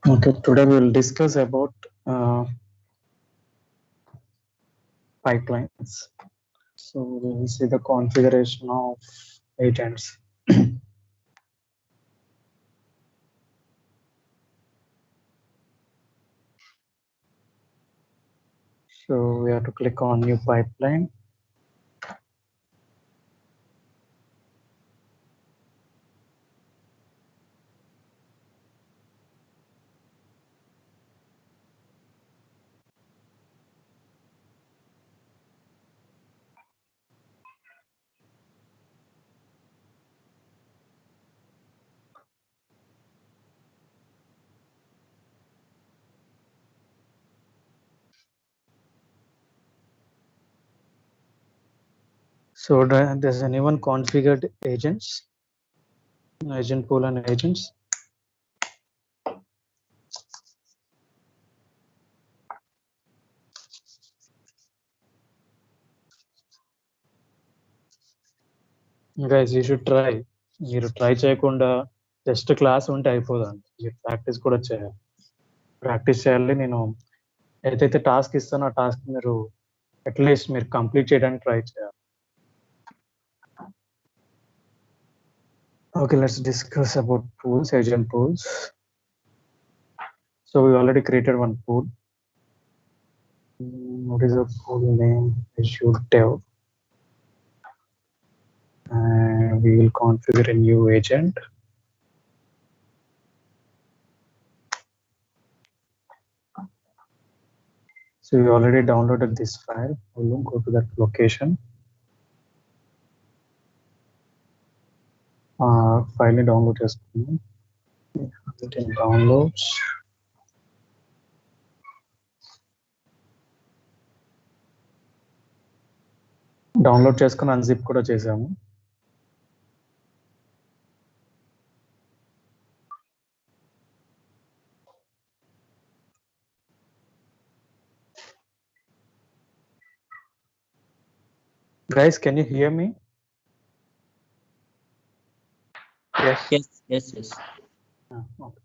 Okay, today we will discuss about pipelines. So we will see the configuration of agents. So we have to click on new pipeline. So does anyone configured agents, agent pool and agents? Guys, you should try. మీరు try చేయకుండా just class ఉంటే అయిపోదండి, మీరు practice కూడా చేయాలి. Practice చేయాలి. నేను ఏదైతే task ఇస్తానో ఆ టాస్క్ మీరు అట్లీస్ట్ మీరు కంప్లీట్ చేయడానికి ట్రై చేయాలి. Okay, let's discuss about pools, agent pools. So we already created one pool. What is the pool name? Issue dev. And we will configure a new agent. So we already downloaded this file. We'll go to that location. File download చేసుకున్నాం. It in downloads. Download చేసుకుని unzip కూడా చేసాము. Guys, can you hear me? Yes. Okay.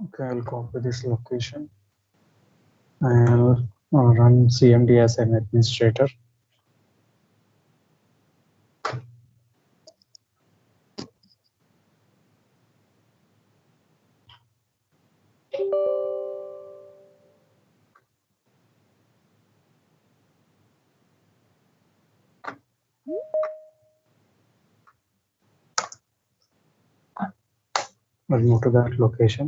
Okay, I'll copy this location. I'll run CMD as an administrator. I'll move to that location.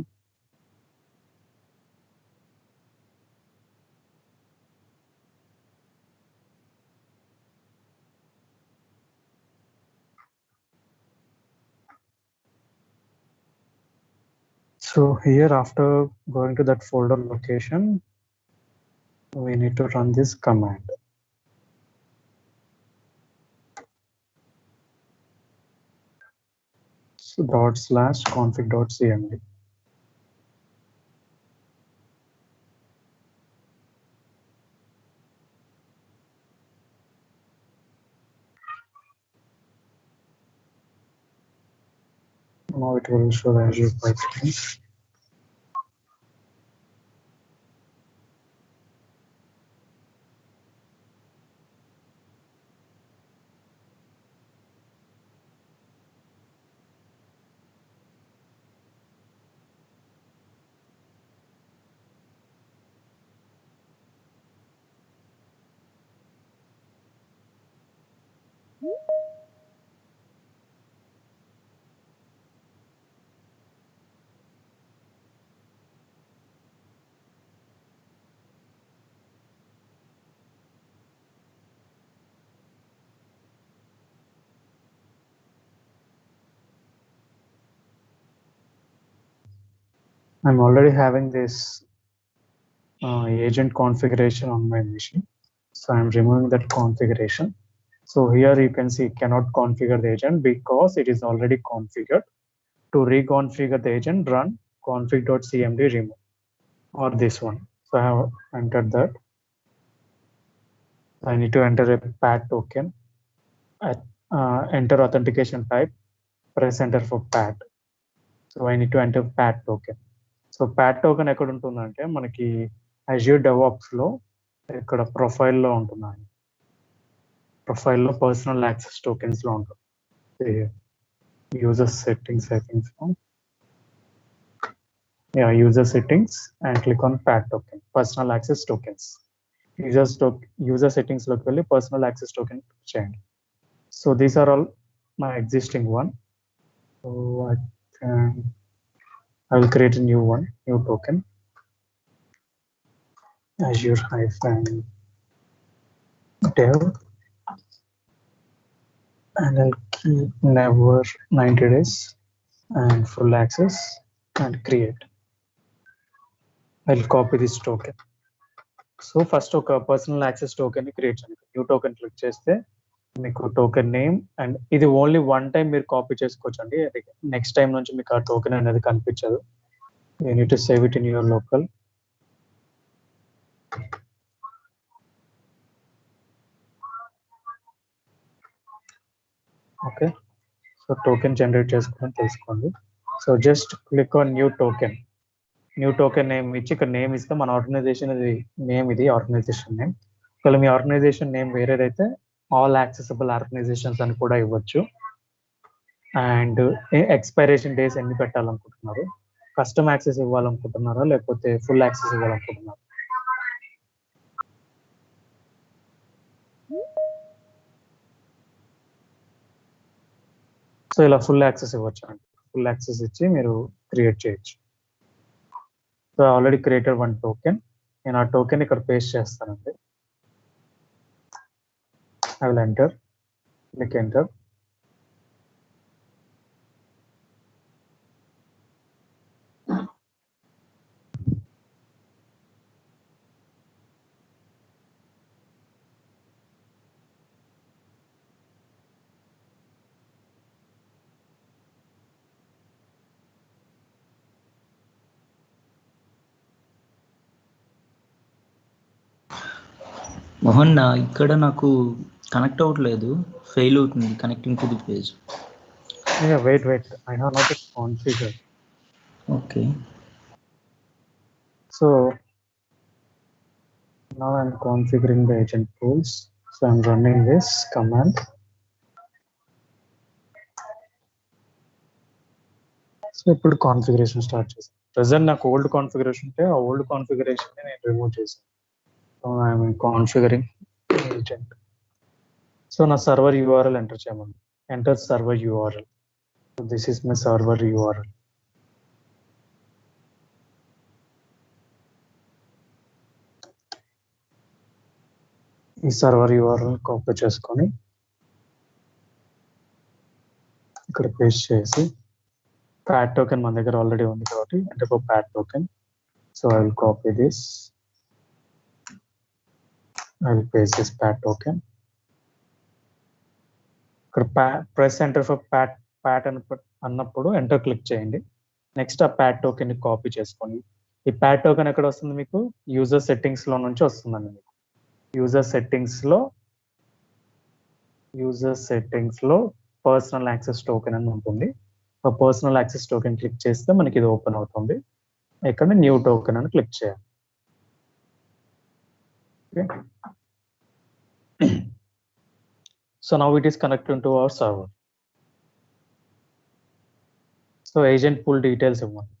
So here, after going to that folder location, we need to run this command. So /config.cmd. Now it will show the Azure pipeline. I'm already having this agent configuration on my machine. So I'm removing that configuration. So here you can see cannot configure the agent because it is already configured. To reconfigure the agent, run config.cmd remove or this one. So I have entered that. I need to enter a pad token. enter authentication type, press enter for PAT. So I need to enter PAT token. So Pat token ఎక్కడ ఉంటుందంటే మనకి Azure డెవాప్స్లో ఇక్కడ ప్రొఫైల్లో ఉంటుంది. ప్రొఫైల్లో personal access టోకెన్స్లో ఉంటుంది. User settings I think so. Yeah, user settings and click on PAT token, personal access tokens. User settings look వెళ్ళి personal access token change. So these are all my existing one. So I will create a new one, new token. Azure hyphen dev, and I'll keep never 90 days and full access and create. I'll copy this token. So first ఒక personal access token create చేయండి. New token click చేస్తే మీకు token name and ఇది only one time మీరు copy చేసుకోవచ్చు అండి. Next time నుంచి మీకు ఆ టోకెన్ అనేది కనిపించదు. You need to save it in your local. Okay, so token generate చేసుకోవడం తెలుసుకోండి. So just click on new token. New token name ఇచ్చి ఇక్కడ నేమ్ ఇస్తే మన ఆర్గనైజేషన్ నేమ్ ఇది ఆర్గనైజేషన్ నేమ్. ఒకవేళ మీ ఆర్గనైజేషన్ నేమ్ వేరేదైతే ఆల్ యాక్సెసిబుల్ ఆర్గనైజేషన్స్ అని కూడా ఇవ్వచ్చు. అండ్ ఎక్స్పైరేషన్ డేస్ ఎన్ని పెట్టాలనుకుంటున్నారు, కస్టమ్ యాక్సెస్ ఇవ్వాలనుకుంటున్నారా లేకపోతే ఫుల్ యాక్సెస్ ఇవ్వాలనుకుంటున్నారా. సో ఇలా ఫుల్ యాక్సెస్ ఇవ్వచ్చు అండి. ఫుల్ యాక్సెస్ ఇచ్చి మీరు క్రియేట్ చేయొచ్చు. So already created one token. నేను ఆ టోకెన్ ఇక్కడ పేస్ట్ చేస్తానండి. I will enter, click enter. Mohan ఇక్కడ నాకు కనెక్ట్ అవ్వట్లేదు, ఫెయిల్ అవుతుంది connecting to the page. Wait, I have not configured. Okay. So now I'm configuring the agent pools. So I'm running this command. So ఇప్పుడు configuration start చేసాను. Present నాకు old configuration ఉంటే ఆ old configuration నేను remove చేశాను. So I'm configuring agent. So నా server URL enter చేయమని, enter server URL. So this is my server URL. ఈ సర్వర్ యూఆర్ఎల్ కాపీ చేసుకొని ఇక్కడ పేస్ట్ చేసి, ప్యాట్ టోకెన్ మన దగ్గర ఆల్రెడీ ఉంది కాబట్టి అంటే PAT token. So I will copy this, I will paste this PAT token. ఇక్కడ ప్రెస్ ఎంటర్ ఫర్ ప్యాట్ అన్నప్పుడు ఎంటర్ క్లిక్ చేయండి. నెక్స్ట్ ఆ ప్యాట్ టోకెన్ ని కాపీ చేసుకోండి. ఈ ప్యాట్ టోకెన్ ఎక్కడ వస్తుంది మీకు, యూజర్ సెట్టింగ్స్ లో నుంచి వస్తుందండి. మీకు యూజర్ సెట్టింగ్స్ లో పర్సనల్ యాక్సెస్ టోకెన్ అని ఉంటుంది. ఆ పర్సనల్ యాక్సెస్ టోకెన్ క్లిక్ చేస్తే మనకి ఇది ఓపెన్ అవుతుంది. ఇక్కడ న్యూ టోకెన్ అని క్లిక్ చేయాలి. So now it is connected to our server. So agent pool details ఇవ్వండి.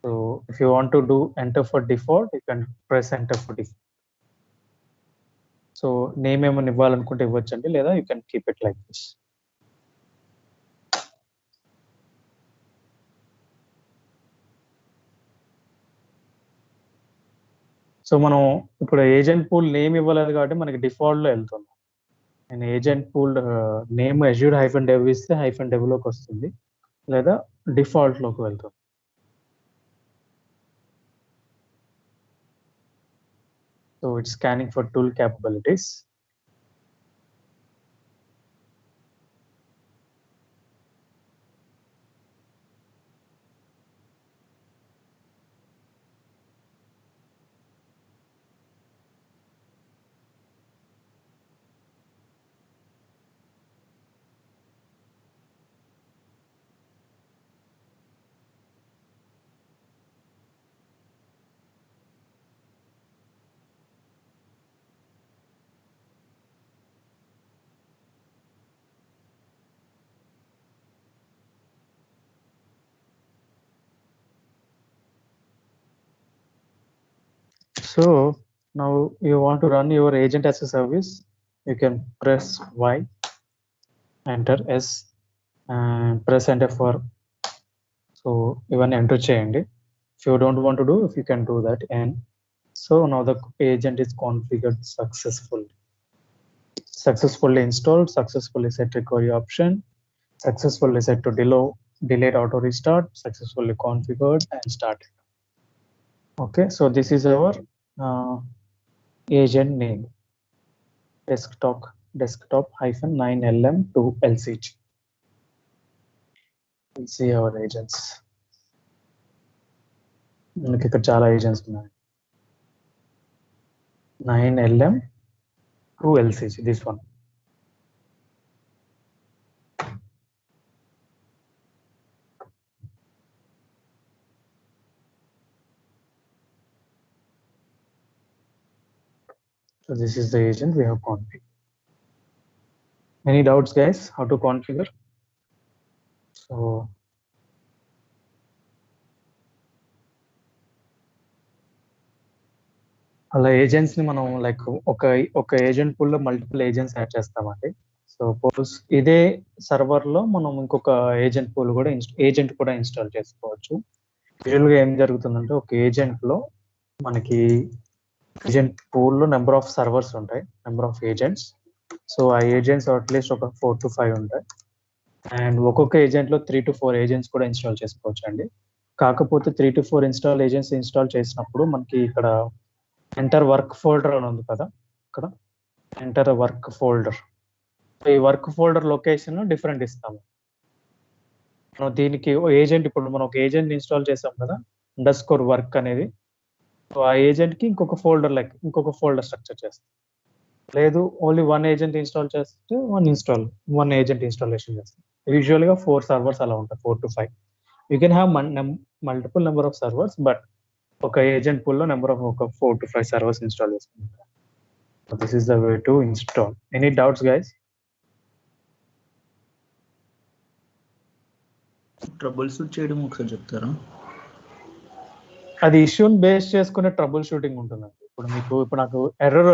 So if you want to do enter for default, you can press enter for default. So name ఏమైనా ఇవ్వాలనుకుంటే ఇవ్వచ్చండి, లేదా you can keep it like this. So మనం ఇప్పుడు agent pool name ఇవ్వలేదు కాబట్టి మనకి default లో వెళ్తుంది. నేను agent pool name Azure hyphen dev ఇస్తే హైఫన్ డెవ్ లోకి వస్తుంది, లేదా డిఫాల్ట్ లోకి వెళ్తుంది. So it's scanning for tool capabilities. So now you want to run your agent as a service, you can press Y, enter S, and press enter for, so even enter cheyandi. If you don't want to do, if you can do that. And so now the agent is configured successfully installed, successfully set recovery option, successfully set to delayed auto restart, successfully configured and started. Okay, so this is our agent name, desktop -9LM to LCG. We'll see our agents. మనకి ఇక్కడ చాలా agents ఉన్నాయి. 9LM to LCG, this one. So this is the agent we have configured. Any doubts, guys, how to configure? So అలా agents ని మనం like ఒక agent pool లో multiple agents add చేస్తామండి. సపోజ్ ఇదే సర్వర్ లో మనం ఇంకొక ఏజెంట్ పూల్ కూడా ఇన్స్టాల్ చేసుకోవచ్చు. యూజువల్ గా ఏం జరుగుతుందంటే ఒక ఏజెంట్ లో మనకి ఏజెంట్ పూల్ లో నెంబర్ ఆఫ్ సర్వర్స్ ఉంటాయి, నెంబర్ ఆఫ్ ఏజెంట్స్. సో ఆ ఏజెంట్స్ అట్లీస్ట్ ఒక 4 to 5 ఉంటాయి. అండ్ ఒక్కొక్క ఏజెంట్ లో 3 to 4 ఏజెంట్స్ కూడా ఇన్స్టాల్ చేసుకోవచ్చు అండి. కాకపోతే 3 to 4 ఏజెంట్స్ ఇన్స్టాల్ చేసినప్పుడు మనకి ఇక్కడ ఎంటర్ వర్క్ ఫోల్డర్ అని ఉంది కదా, ఇక్కడ ఎంటర్ వర్క్ ఫోల్డర్. ఈ వర్క్ ఫోల్డర్ లొకేషన్ డిఫరెంట్ ఇస్తాము. మనం దీనికి ఏజెంట్, ఇప్పుడు మనం ఒక ఏజెంట్ ఇన్స్టాల్ చేసాం కదా, _వర్క్ అనేది. సో ఆ ఏజెంట్ కి ఇంకొక ఫోల్డర్ స్ట్రక్చర్ చేస్తాం. లేదు ఓన్లీ వన్ ఏజెంట్ ఇన్స్టాల్ చేస్తే వన్ ఏజెంట్ ఇన్స్టాలేషన్ చేస్తాం. యూజువల్ గా 4 సర్వర్స్ అలా ఉంటాయి, 4 to 5. You can have multiple number of servers, but ఒక ఏజెంట్ పూల్ లో నెంబర్ ఆఫ్ ఒక 4 to 5 సర్వర్స్ ఇన్స్టాల్ చేసుకుంటాం. So this is the way to install. Any doubts, guys? Trouble shoot చేయడం ఒకసారి చెప్తారా? అది ఇష్యూని బేస్ చేసుకునే ట్రబుల్ షూటింగ్ ఉంటుందండి. ఇప్పుడు నాకు ఎర్రర్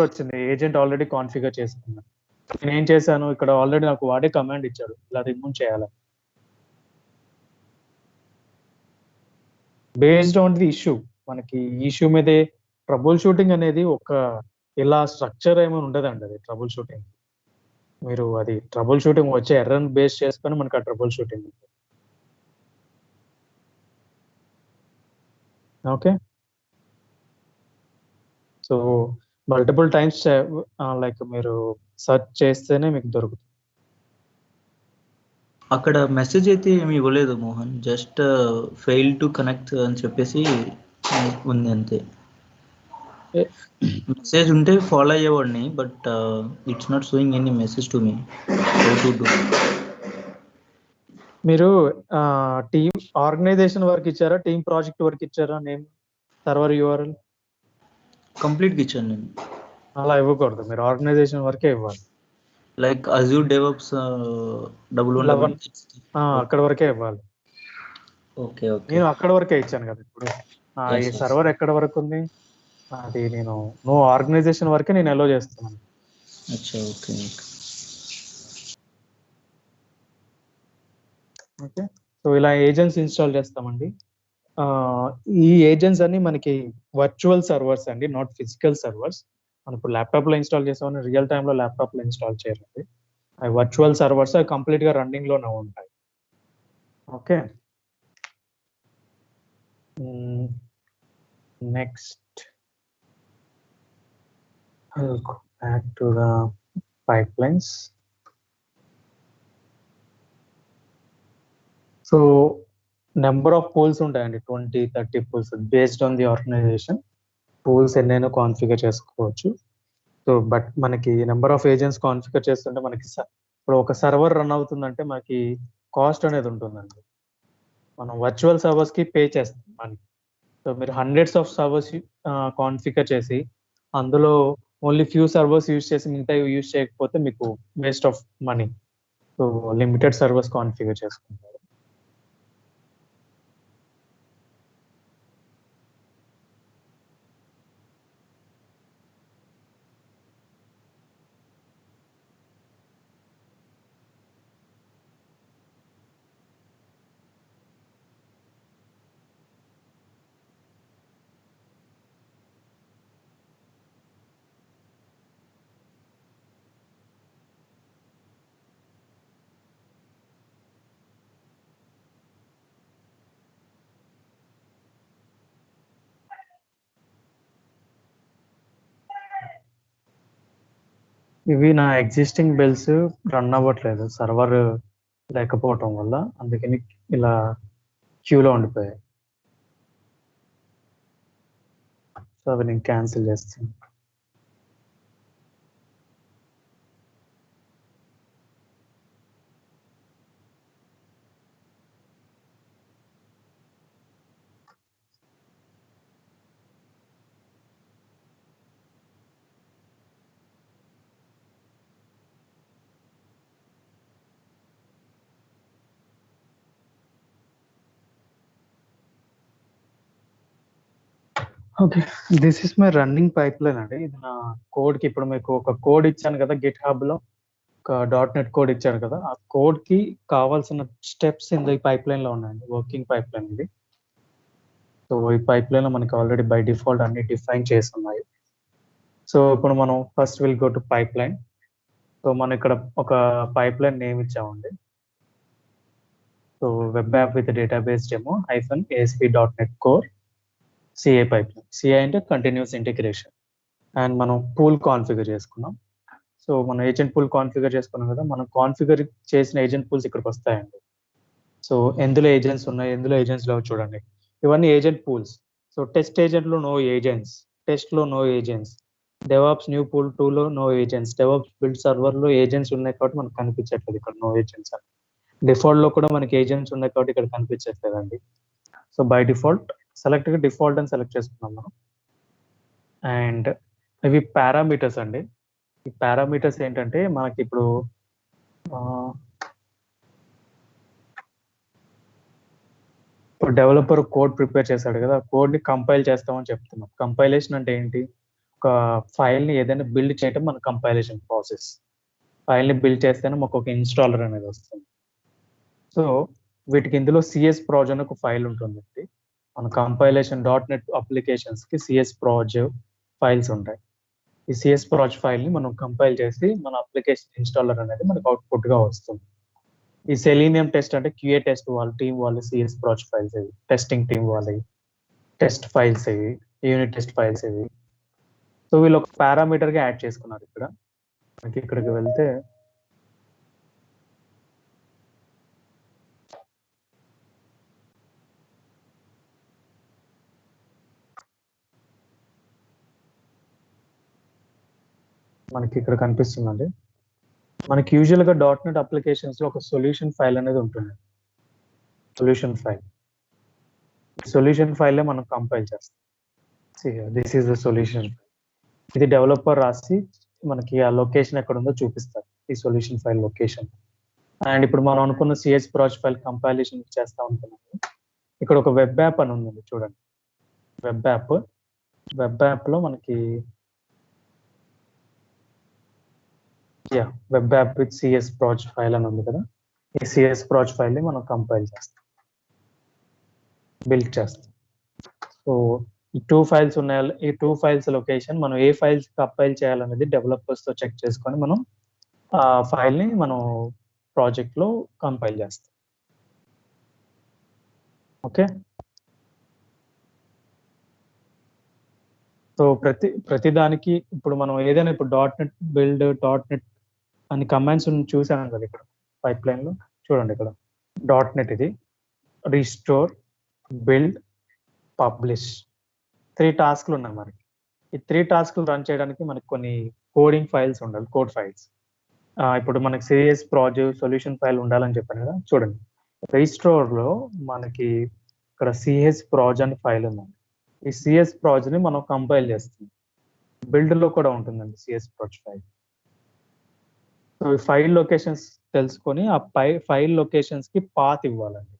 వచ్చింది, ఏజెంట్ ఆల్రెడీ కాన్ఫిగర్ చేసుకున్నాను. నేను ఏం చేశాను, ఇక్కడ ఆల్రెడీ నాకు వాడే కమాండ్ ఇచ్చాడు, ఇలా రిమూవ్ చేయాలి. బేస్డ్ ఆన్ ది ఇష్యూ, మనకి ఇష్యూ మీదే ట్రబుల్ షూటింగ్ అనేది ఒక ఇలా స్ట్రక్చర్ ఏమైనా ఉండదండి. అది ట్రబుల్ షూటింగ్, మీరు అది ట్రబుల్ షూటింగ్ వచ్చే ఎర్రర్ బేస్ చేసుకొని మనకి ఆ troubleshooting. Okay, so multiple times like మీరు సెర్చ్ చేస్తేనే మీకు దొరుకుతుంది. అక్కడ మెసేజ్ అయితే ఏమి ఇవ్వలేదు Mohan, just fail to connect అని చెప్పేసి ఉంది అంతే. మెసేజ్ ఉంటే ఫాలో అయ్యేవాడిని, but it's not showing any message to me. మీరు టీమ్ ఆర్గనైజేషన్ వర్క్ ఇచ్చారా, టీమ్ ప్రాజెక్ట్ వర్క్ ఇచ్చారా? నేమ్ సర్వర్ URL కంప్లీట్ గా ఇచ్చాను నేను. అలా ఇవ్వకూడదు, మీరు ఆర్గనైజేషన్ వర్కే ఇవ్వాలి. లైక్ అజ్యూర్ డెవలప్స్ 11 అక్కడ వరకే ఇవ్వాలి. ఓకే ఓకే, నేను అక్కడ వరకే ఇచ్చాను కదా. ఇప్పుడు ఈ సర్వర్ ఎక్కడ వరకు ఉంది, అది నేను ఆర్గనైజేషన్ వరకే నేను అలో చేస్తున్నాను. అచ్చా, ఓకే ఓకే. సో ఇలా ఏజెంట్స్ ఇన్స్టాల్ చేస్తామండి. ఈ ఏజెంట్స్ అన్ని మనకి వర్చువల్ సర్వర్స్ అండి, నాట్ ఫిజికల్ సర్వర్స్. మనం ఇప్పుడు ల్యాప్టాప్ లో ఇన్స్టాల్ చేసామని రియల్ టైమ్ లో ల్యాప్టాప్ లో ఇన్స్టాల్ చేయాలండి. అవి వర్చువల్ సర్వర్స్, అవి కంప్లీట్ గా రన్నింగ్ లోనే ఉంటాయి. Okay, next I'll go back to the pipelines. So number of pools ఉంటాయండి, 20-30 pools based on the organization. Pools ఎన్నైనా కాన్ఫిగర్ చేసుకోవచ్చు. సో బట్ మనకి నెంబర్ ఆఫ్ ఏజెంట్స్ కాన్ఫిగర్ చేస్తుంటే మనకి ఇప్పుడు ఒక సర్వర్ రన్ అవుతుందంటే మనకి కాస్ట్ అనేది ఉంటుందండి. మనం వర్చువల్ సర్వర్స్ కి పే చేస్తాం మనకి. సో మీరు హండ్రెడ్స్ ఆఫ్ సర్వర్స్ కాన్ఫిగర్ చేసి అందులో ఓన్లీ ఫ్యూ సర్వర్స్ యూజ్ చేసి మిగతా యూజ్ చేయకపోతే మీకు waste of money. So limited servers configure చేసుకుంటారు. ఇవి నా ఎగ్జిస్టింగ్ బిల్స్ రన్ అవ్వట్లేదు సర్వర్ లేకపోవటం వల్ల, అందుకని ఇలా క్యూలో ఉండిపోయాయి. సో అవి నేను క్యాన్సిల్ చేస్తాను. Okay, this is my running pipe line అండి. ఇది నా కోడ్కి, ఇప్పుడు మీకు ఒక కోడ్ ఇచ్చాను కదా గిట్ హబ్లో, ఒక .NET కోడ్ ఇచ్చాను కదా, ఆ కోడ్కి కావాల్సిన స్టెప్స్ ఈ పైప్ లైన్లో ఉన్నాయండి. వర్కింగ్ పైప్ లైన్ ఇది. సో ఈ పైప్ లైన్లో మనకి ఆల్రెడీ బై డిఫాల్ట్ అన్ని డిఫైన్ చేసి ఉన్నాయి. సో ఇప్పుడు మనం first will go to pipe line. So మనం ఇక్కడ ఒక పైప్ లైన్ నేమ్ ఇచ్చామండి. So web app with database demo -ASP.NET core CA pipe line. CA అంటే కంటిన్యూస్ ఇంటిగ్రేషన్. అండ్ మనం పూల్ కాన్ఫిగర్ చేసుకున్నాం. సో మనం ఏజెంట్ పూల్ కాన్ఫిగర్ చేసుకున్నాం కదా, మనం కాన్ఫిగర్ చేసిన ఏజెంట్ పూల్స్ ఇక్కడికి వస్తాయండి. సో ఎందులో ఏజెంట్స్ ఉన్నాయి, ఎందులో ఏజెంట్స్ లేవు చూడండి. ఇవన్నీ ఏజెంట్ పూల్స్. సో టెస్ట్ ఏజెంట్లో నో ఏజెంట్స్, టెస్ట్లో no agents, DevOps new pool 2లో నో ఏజెంట్స్, డెవాప్స్ బిల్డ్ సర్వర్లో ఏజెంట్స్ ఉన్నాయి కాబట్టి మనకు కనిపించట్లేదు ఇక్కడ నో ఏజెంట్స్ అని. డిఫాల్ట్లో కూడా మనకి ఏజెంట్స్ ఉన్నాయి కాబట్టి ఇక్కడ కనిపించట్లేదండి. సో బై డిఫాల్ట్ సెలెక్ట్గా డిఫాల్ట్ అని సెలెక్ట్ చేసుకున్నాం మనం. అండ్ ఇవి పారామీటర్స్ అండి. ఈ పారామీటర్స్ ఏంటంటే మనకి ఇప్పుడు డెవలపర్ కోడ్ ప్రిపేర్ చేశాడు కదా, కోడ్ని కంపైల్ చేస్తామని చెప్తున్నాం. కంపైలేషన్ అంటే ఏంటి? ఒక ఫైల్ని ఏదైనా బిల్డ్ చేయడం మన కంపైలేషన్ ప్రాసెస్. ఫైల్ని బిల్డ్ చేస్తేనే మాకు ఒక ఇన్స్టాలర్ అనేది వస్తుంది. సో వీటికి ఇందులో సిఎస్ ప్రాజ్ అని ఒక ఫైల్ ఉంటుందండి. మన కంపైలేషన్ .NET అప్లికేషన్స్కి సిఎస్ ప్రాజ్ ఫైల్స్ ఉంటాయి. ఈ సిఎస్ ప్రాజ్ ఫైల్ని మనం కంపైల్ చేసి మన అప్లికేషన్ ఇన్స్టాలర్ అనేది మనకు అవుట్పుట్గా వస్తుంది. ఈ సెలీనియం టెస్ట్ అంటే క్యూఏ టెస్ట్ వాళ్ళ టీం వాళ్ళు సిఎస్ ప్రాజ్ ఫైల్స్ ఇవి, టెస్టింగ్ టీం వాళ్ళవి టెస్ట్ ఫైల్స్ ఇవి, యూనిట్ టెస్ట్ ఫైల్స్ ఇవి. సో వీళ్ళు ఒక పారామీటర్గా యాడ్ చేసుకున్నారు. ఇక్కడ మనకి ఇక్కడికి వెళ్తే మనకి ఇక్కడ కనిపిస్తుందండి. మనకి యూజువల్గా .NET అప్లికేషన్స్లో ఒక సొల్యూషన్ ఫైల్ అనేది ఉంటుంది. సొల్యూషన్ ఫైలే మనం కంపైల్ చేస్తాం. This is the solution. ఇది డెవలపర్ రాసి మనకి ఆ లొకేషన్ ఎక్కడ ఉందో చూపిస్తారు, ఈ సొల్యూషన్ ఫైల్ లొకేషన్. అండ్ ఇప్పుడు మనం అనుకున్న సిఎస్ ప్రాజ్ ఫైల్ కంపైలేషన్ చేస్తా ఉంటున్నాము. ఇక్కడ ఒక వెబ్ యాప్ అని ఉంది చూడండి. వెబ్ యాప్లో మనకి web app with CS Praj file అని ఉంది కదా, ఈ సిఎస్ ప్రాజ్ ఫైల్ని మనం కంపైల్ చేస్తాం, బిల్డ్ చేస్తాం. సో ఈ 2 ఫైల్స్ ఉన్నాయి. ఈ 2 ఫైల్స్ లొకేషన్ మనం ఏ ఫైల్స్ కంపైల్ చేయాలనేది డెవలపర్స్తో చెక్ చేసుకొని మనం ఆ ఫైల్ని మనం ప్రాజెక్ట్లో కంపైల్ చేస్తాం. ఓకే, సో ప్రతి దానికి ఇప్పుడు మనం ఏదైనా ఇప్పుడు .NET బిల్డ్ .NET అని కమాండ్స్ చూసాను కదా ఇక్కడ పైప్ లైన్లో. చూడండి ఇక్కడ .NET ఇది రీస్టోర్, బిల్డ్, పబ్లిష్ 3 టాస్క్లు ఉన్నాయి మనకి. ఈ 3 టాస్క్లు రన్ చేయడానికి మనకి కొన్ని కోడింగ్ ఫైల్స్ ఉండాలి, కోడ్ ఫైల్స్. ఇప్పుడు మనకి సిఎస్ ప్రాజ్ సొల్యూషన్ ఫైల్ ఉండాలని చెప్పాను కదా. చూడండి రీస్టోర్లో మనకి ఇక్కడ సిఎస్ ప్రాజ్ అని ఫైల్ ఉందండి. ఈ సిఎస్ ప్రాజ్ని మనం కంపైల్ చేస్తాం. బిల్డ్లో కూడా ఉంటుందండి సిఎస్ ప్రాజ్ ఫైల్. సో ఈ ఫైల్ లొకేషన్స్ తెలుసుకొని ఆ ఫైల్ లొకేషన్స్కి పాత్ ఇవ్వాలండి.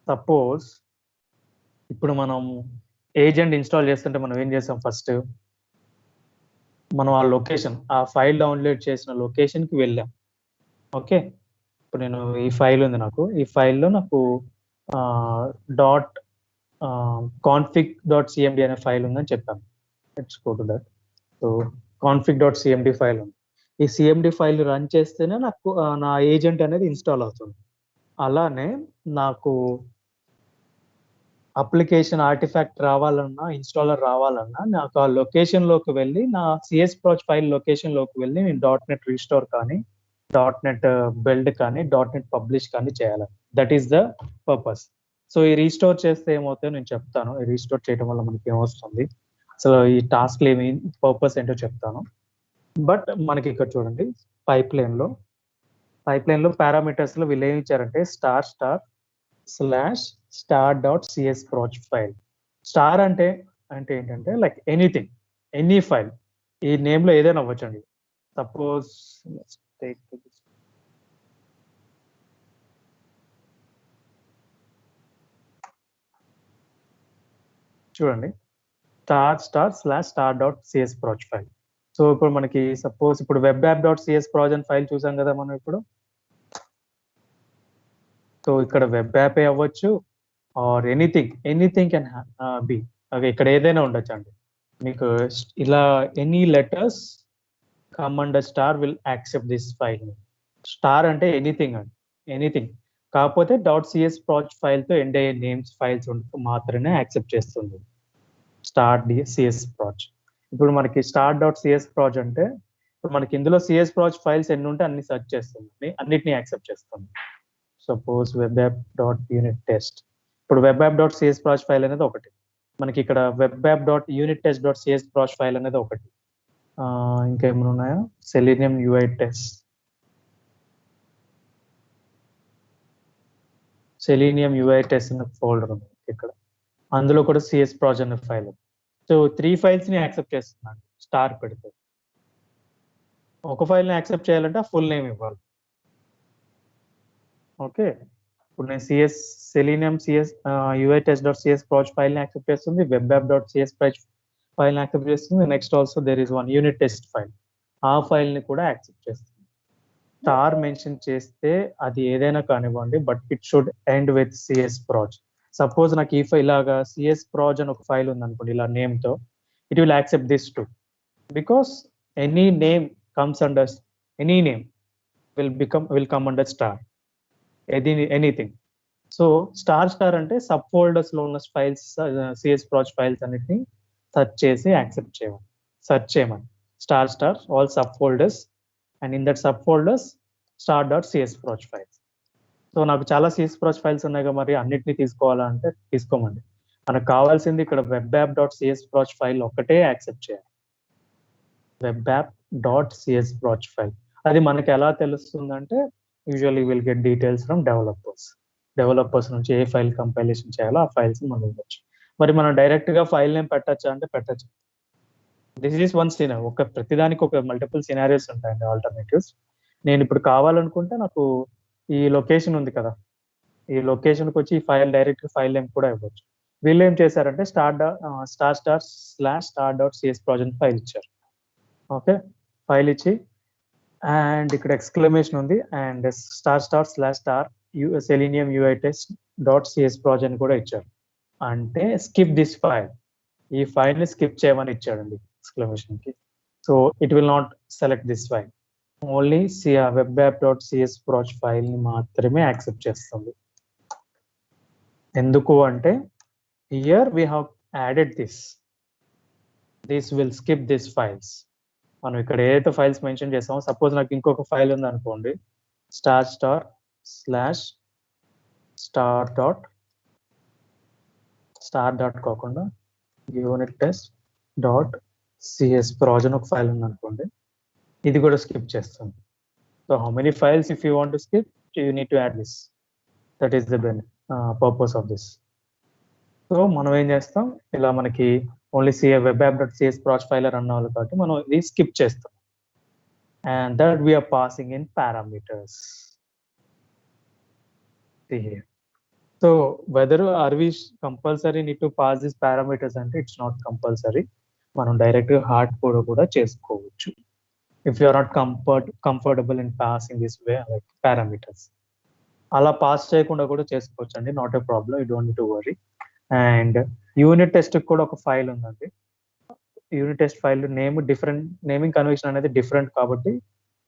సపోజ్ ఇప్పుడు మనం ఏజెంట్ ఇన్స్టాల్ చేస్తుంటే మనం ఏం చేస్తాం, ఫస్ట్ మనం ఆ లొకేషన్, ఆ ఫైల్ డౌన్లోడ్ చేసిన లొకేషన్కి వెళ్ళాం. ఓకే, ఇప్పుడు నేను ఈ ఫైల్ ఉంది నాకు, ఈ ఫైల్లో నాకు config.cmd అనే ఫైల్ ఉందని చెప్పాను. Let's go to that. So config.cmd file ఉంది. ఈ సిఎండి ఫైల్ రన్ చేస్తేనే నాకు నా ఏజెంట్ అనేది ఇన్స్టాల్ అవుతుంది. అలానే నాకు అప్లికేషన్ ఆర్టిఫాక్ట్ రావాలన్నా ఇన్స్టాలర్ రావాలన్నా నాకు ఆ లొకేషన్ లోకి వెళ్ళి నా సిఎస్ ప్రాచ్ ఫైల్ లొకేషన్ లోకి వెళ్ళి నేను డాట్ నెట్ రీస్టోర్ కానీ డాట్ నెట్ బిల్డ్ కానీ డాట్ నెట్ పబ్లిష్ కానీ చేయాలి. That is the purpose. So ఈ రీస్టోర్ చేస్తే ఏమవుతుందో నేను చెప్తాను. ఈ రీస్టోర్ చేయడం వల్ల మనకి ఏమొస్తుంది, అసలు ఈ టాస్క్ ఏమి పర్పస్ ఏంటో చెప్తాను. బట్ మనకి ఇక్కడ చూడండి, పైప్ లైన్ లో పారామీటర్స్ లో వీళ్ళు ఏమి ఇచ్చారంటే star star slash star dot CS proj file. Star అంటే ఏంటంటే లైక్ ఎనీథింగ్, ఎనీ ఫైల్, ఈ నేమ్ లో ఏదైనా అవ్వచ్చండి. సపోజ్ చూడండి, star slash star dot CS proj file. So ఇప్పుడు మనకి సపోజ్ ఇప్పుడు web app dot CS proj అని ఫైల్ చూసాం కదా మనం ఇప్పుడు. సో ఇక్కడ వెబ్ యాప్ అవ్వచ్చు ఆర్ ఎనీథింగ్ కెన్ బి. ఇక్కడ ఏదైనా ఉండొచ్చు అండి మీకు. ఇలా any letters come under star will accept this file. Star అంటే ఎనీథింగ్ అండి, ఎనీథింగ్. కాకపోతే డాట్ సిఎస్ ప్రాచ్ ఫైల్ తో ఎండ్ అయ్యే నేమ్స్ ఫైల్స్ మాత్రమే యాక్సెప్ట్ చేస్తుంది స్టార్ సిఎస్ ప్రాచ్. ఇప్పుడు మనకి స్టార్ డాట్ సిఎస్ ప్రాచ్ అంటే ఇప్పుడు మనకి ఇందులో సిఎస్ ప్రాచ్ ఫైల్స్ ఎన్ని ఉంటే అన్ని సెర్చ్ చేస్తుంది, అన్నిటిని యాక్సెప్ట్ చేస్తుంది. Suppose web app dot unit test. ఇప్పుడు web app dot CS proj file అనేది ఒకటి, మనకి ఇక్కడ web app dot unit test dot CS proj file అనేది ఒకటి. ఇంకేమైనా ఉన్నాయా? Selenium UI test, Selenium UI test అనే ఫోల్డర్ ఉంది ఇక్కడ, అందులో కూడా సిఎస్ ప్రాచ్ అనే ఫైల్. సో 3 ఫైల్స్ ని యాక్సెప్ట్ చేస్తున్నాను స్టార్ పెడితే. ఒక ఫైల్ ని యాక్సెప్ట్ చేయాలంటే ఆ ఫుల్ నేమ్ ఇవ్వాలి. ఓకే, ఇప్పుడు నేను Selenium CS UI test dot CS proj file ని యాక్సెప్ట్ చేస్తుంది, web app dot CS proj file ని యాక్సెప్ట్ చేస్తుంది. Next also there is one unit test file, ఆ ఫైల్ ని కూడా యాక్సెప్ట్ చేస్తుంది. స్టార్ మెన్షన్ చేస్తే అది ఏదైనా కానివ్వండి, but it should end with CS proj. Suppose నాకు ఈ ఫైల్ లాగా సిఎస్ ప్రాచ్ అని ఒక ఫైల్ ఉంది అనుకోండి ఇలా నేమ్ తో, it will accept this too, because any name comes under, any name will come under star, anything. So star అంటే సబ్ ఫోల్డర్స్ లో ఉన్న ఫైల్స్, సిఎస్ ప్రాచ్ ఫైల్స్ అన్నిటిని సెర్చ్ చేసి యాక్సెప్ట్ చేయమని star all sub folders, and in that sub folders star dot CS proj files. So నాకు చాలా CS proj files ఉన్నాయి కదా, మరి అన్నిటిని తీసుకోవాలంటే తీసుకోమండి. మనకు కావాల్సింది ఇక్కడ web app dot CS proj file ఒకటే యాక్సెప్ట్ చేయాలి, web app dot CS proj file. అది మనకి ఎలా తెలుస్తుందంటే usually will get details from developers నుంచి ఏ ఫైల్ కంపైలేషన్ చేయాలో ఆ ఫైల్స్ మనం ఇవ్వచ్చు. మరి మనం డైరెక్ట్ గా ఫైల్ నేమ్ పెట్టచ్చా అంటే పెట్టచ్చు. This is one scenario. ఒక ప్రతిదానికి ఒక మల్టిపుల్ సినారియోస్ ఉంటాయండి, ఆల్టర్నేటివ్స్. నేను ఇప్పుడు కావాలనుకుంటే నాకు ఈ లొకేషన్ ఉంది కదా, ఈ లొకేషన్కి వచ్చి ఈ ఫైల్ డైరెక్ట్ ఫైల్ నేమ్ కూడా ఇవ్వచ్చు. వీళ్ళు ఏం చేశారంటే star slash star dot CS project file ఇచ్చారు. ఓకే, ఫైల్ ఇచ్చి అండ్ ఇక్కడ ఎక్స్క్లమేషన్ ఉంది and star slash star Selenium UI test dot CS project కూడా ఇచ్చారు. అంటే స్కిప్ దిస్ ఫైల్, ఈ ఫైల్ ని స్కిప్ చేయమని ఇచ్చాడండి ఎక్స్క్లమేషన్ కి. So it will not select this file, only web app dot CS proj file ని మాత్రమే యాక్సెప్ట్ చేస్తుంది. ఎందుకు అంటే here we have added this will skip this files. మనం ఇక్కడ ఏదైతే ఫైల్స్ మెన్షన్ చేస్తామో, సపోజ్ నాకు ఇంకొక ఫైల్ ఉంది అనుకోండి, స్టార్ స్లాష్ స్టార్ డాట్ కాకుండా unit test dot CS proj అని ఒక ఫైల్ ఉంది అనుకోండి, ఇది కూడా స్కిప్ చేస్తుంది. So how many files if you want to skip, you need to add this. That is the purpose of this. So మనం ఏం చేస్తాం, ఇలా మనకి only web app dot CS proj file run అవ్వాలి కాబట్టి మనం ఇది స్కిప్ చేస్తాం. And that we're passing in parameters here. So whether are we compulsory need to pass these parameters అంటే ఇట్స్ నాట్ కంపల్సరీ. మనం డైరెక్ట్ హార్డ్ కోడ్ కూడా చేసుకోవచ్చు if you are not comfortable in passing this way like parameters. అలా pass చేయకుండా కూడా చేసుకోవచ్చు అండి, not a problem, you don't need to worry. And unit test కూడా ఒక ఫైల్ ఉందండి. Unit test file naming convention అనేది డిఫరెంట్ కాబట్టి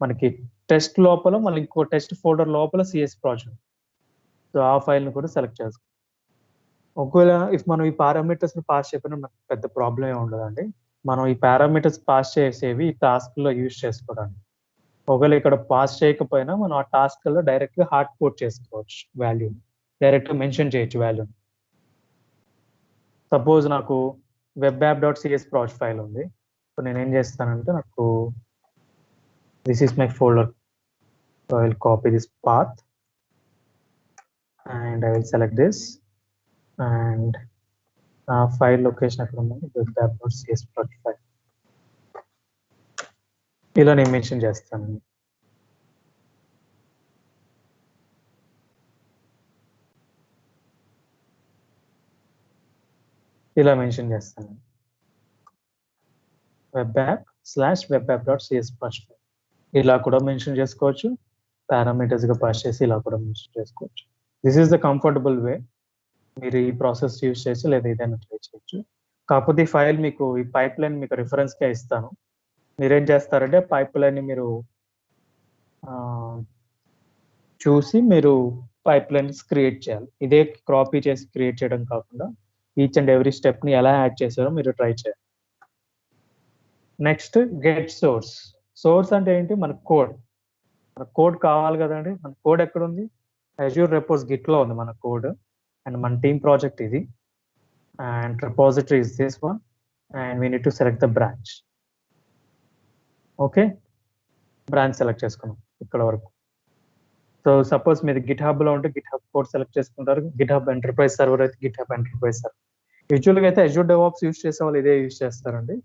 మనకి టెస్ట్ లోపల మళ్ళీ ఇంకో టెస్ట్ ఫోల్డర్ లోపల సిఎస్ ప్రాజెక్ట్, సో ఆ ఫైల్ ని కూడా సెలెక్ట్ చేసుకో. ఒకవేళ ఇఫ్ మనం ఈ పారామీటర్స్ ని పాస్ చేయకపోయినా మనకు పెద్ద ప్రాబ్లం ఏమి ఉండదండి. మనం ఈ పారామీటర్స్ పాస్ చేసేవి ఈ టాస్క్ లో యూజ్ చేసుకోవడానికి. ఒకవేళ ఇక్కడ పాస్ చేయకపోయినా మనం ఆ టాస్క్ లో డైరెక్ట్ గా హార్డ్ కోడ్ చేసుకోవచ్చు వాల్యూ, డైరెక్ట్ గా మెన్షన్ చేయొచ్చు వాల్యూ. సపోజ్ నాకు web app dot CS project file ఉంది. సో నేను ఏం చేస్తానంటే నాకు this is my folder. So I will copy this path and I will select this and file location ఎక్కడ ఉంది, web app dot CS project file. ఇలా నేను mention చేస్తాను. ఇలా మెన్షన్ చేస్తాను, web app slash web app dot CS project file. ఇలా కూడా mention చేసుకోవచ్చు, పారామీటర్స్ గా పాస్ చేసి ఇలా కూడా మెన్షన్ చేసుకోవచ్చు. దిస్ ఈస్ ద కంఫర్టబుల్ వే. మీరు ఈ ప్రాసెస్ యూజ్ చేయొచ్చు లేదా ఏదైనా ట్రై చేయొచ్చు. కాకపోతే ఈ ఫైల్ మీకు ఈ పైప్ లైన్ మీకు రిఫరెన్స్ గా ఇస్తాను. మీరేం చేస్తారంటే పైప్ లైన్ ని మీరు చూసి మీరు పైప్ లైన్స్ క్రియేట్ చేయాలి. ఇదే కాపీ చేసి క్రియేట్ చేయడం కాకుండా ఈచ్ అండ్ ఎవ్రీ స్టెప్ ని ఎలా యాడ్ చేశారో మీరు ట్రై చేయాలి. Next get source. సోర్స్ అంటే ఏంటి? మన కోడ్ కావాలి కదండి. మన కోడ్ ఎక్కడ ఉంది? అజ్యూర్ రెపోస్ గిట్ లో ఉంది మన కోడ్. అండ్ మన టీమ్ ప్రాజెక్ట్ ఇది. And repository is this one, and we need to select the branch. Okay, branch select చేసుకున్నాం ఇక్కడ వరకు. సో సపోజ్ మీరు గిట్హబ్ లో ఉంటే గిట్హబ్ కోడ్ సెలెక్ట్ చేసుకుంటారు. గిట్హబ్ ఎంటర్ప్రైజ్ సర్వర్ అయితే గిట్హబ్ ఎంటర్ప్రైజ్ సర్వర్. యూజువల్ గా అయితే అజ్యూర్ డెవాప్స్ యూజ్ చేసే వాళ్ళు ఇదే యూజ్ చేస్తారండి.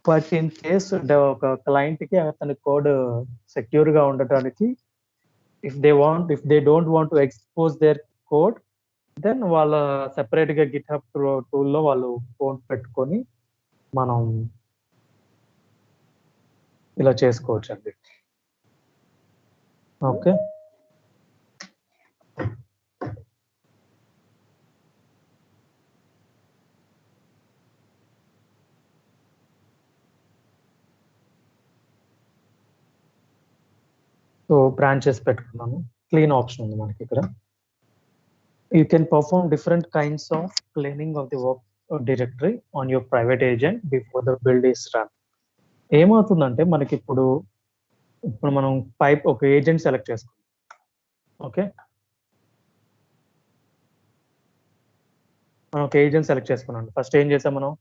బట్ ఇన్ కేస్ ఒక క్లయింట్ కి అతని కోడ్ సెక్యూర్ గా ఉండటానికి if they don't want to expose their code, then వాళ్ళ సెపరేట్ గా గిట్హబ్ టూల్ లో వాళ్ళు కోడ్ పెట్టుకొని మనం ఇలా చేసుకోవచ్చు అండి. ఓకే, సో బ్రాంచెస్ పెట్టుకున్నాను. క్లీన్ ఆప్షన్ ఉంది మనకి ఇక్కడ. You can perform different kinds of cleaning of the work directory on your private agent before the build is run. ఏమవుతుందంటే మనకి ఇప్పుడు మనం ఒక ఏజెంట్ సెలెక్ట్ చేసుకున్నాం. ఓకే, మనం ఒక ఏజెంట్ సెలెక్ట్ చేసుకున్నాం. ఫస్ట్ ఏం చేసాం, మనం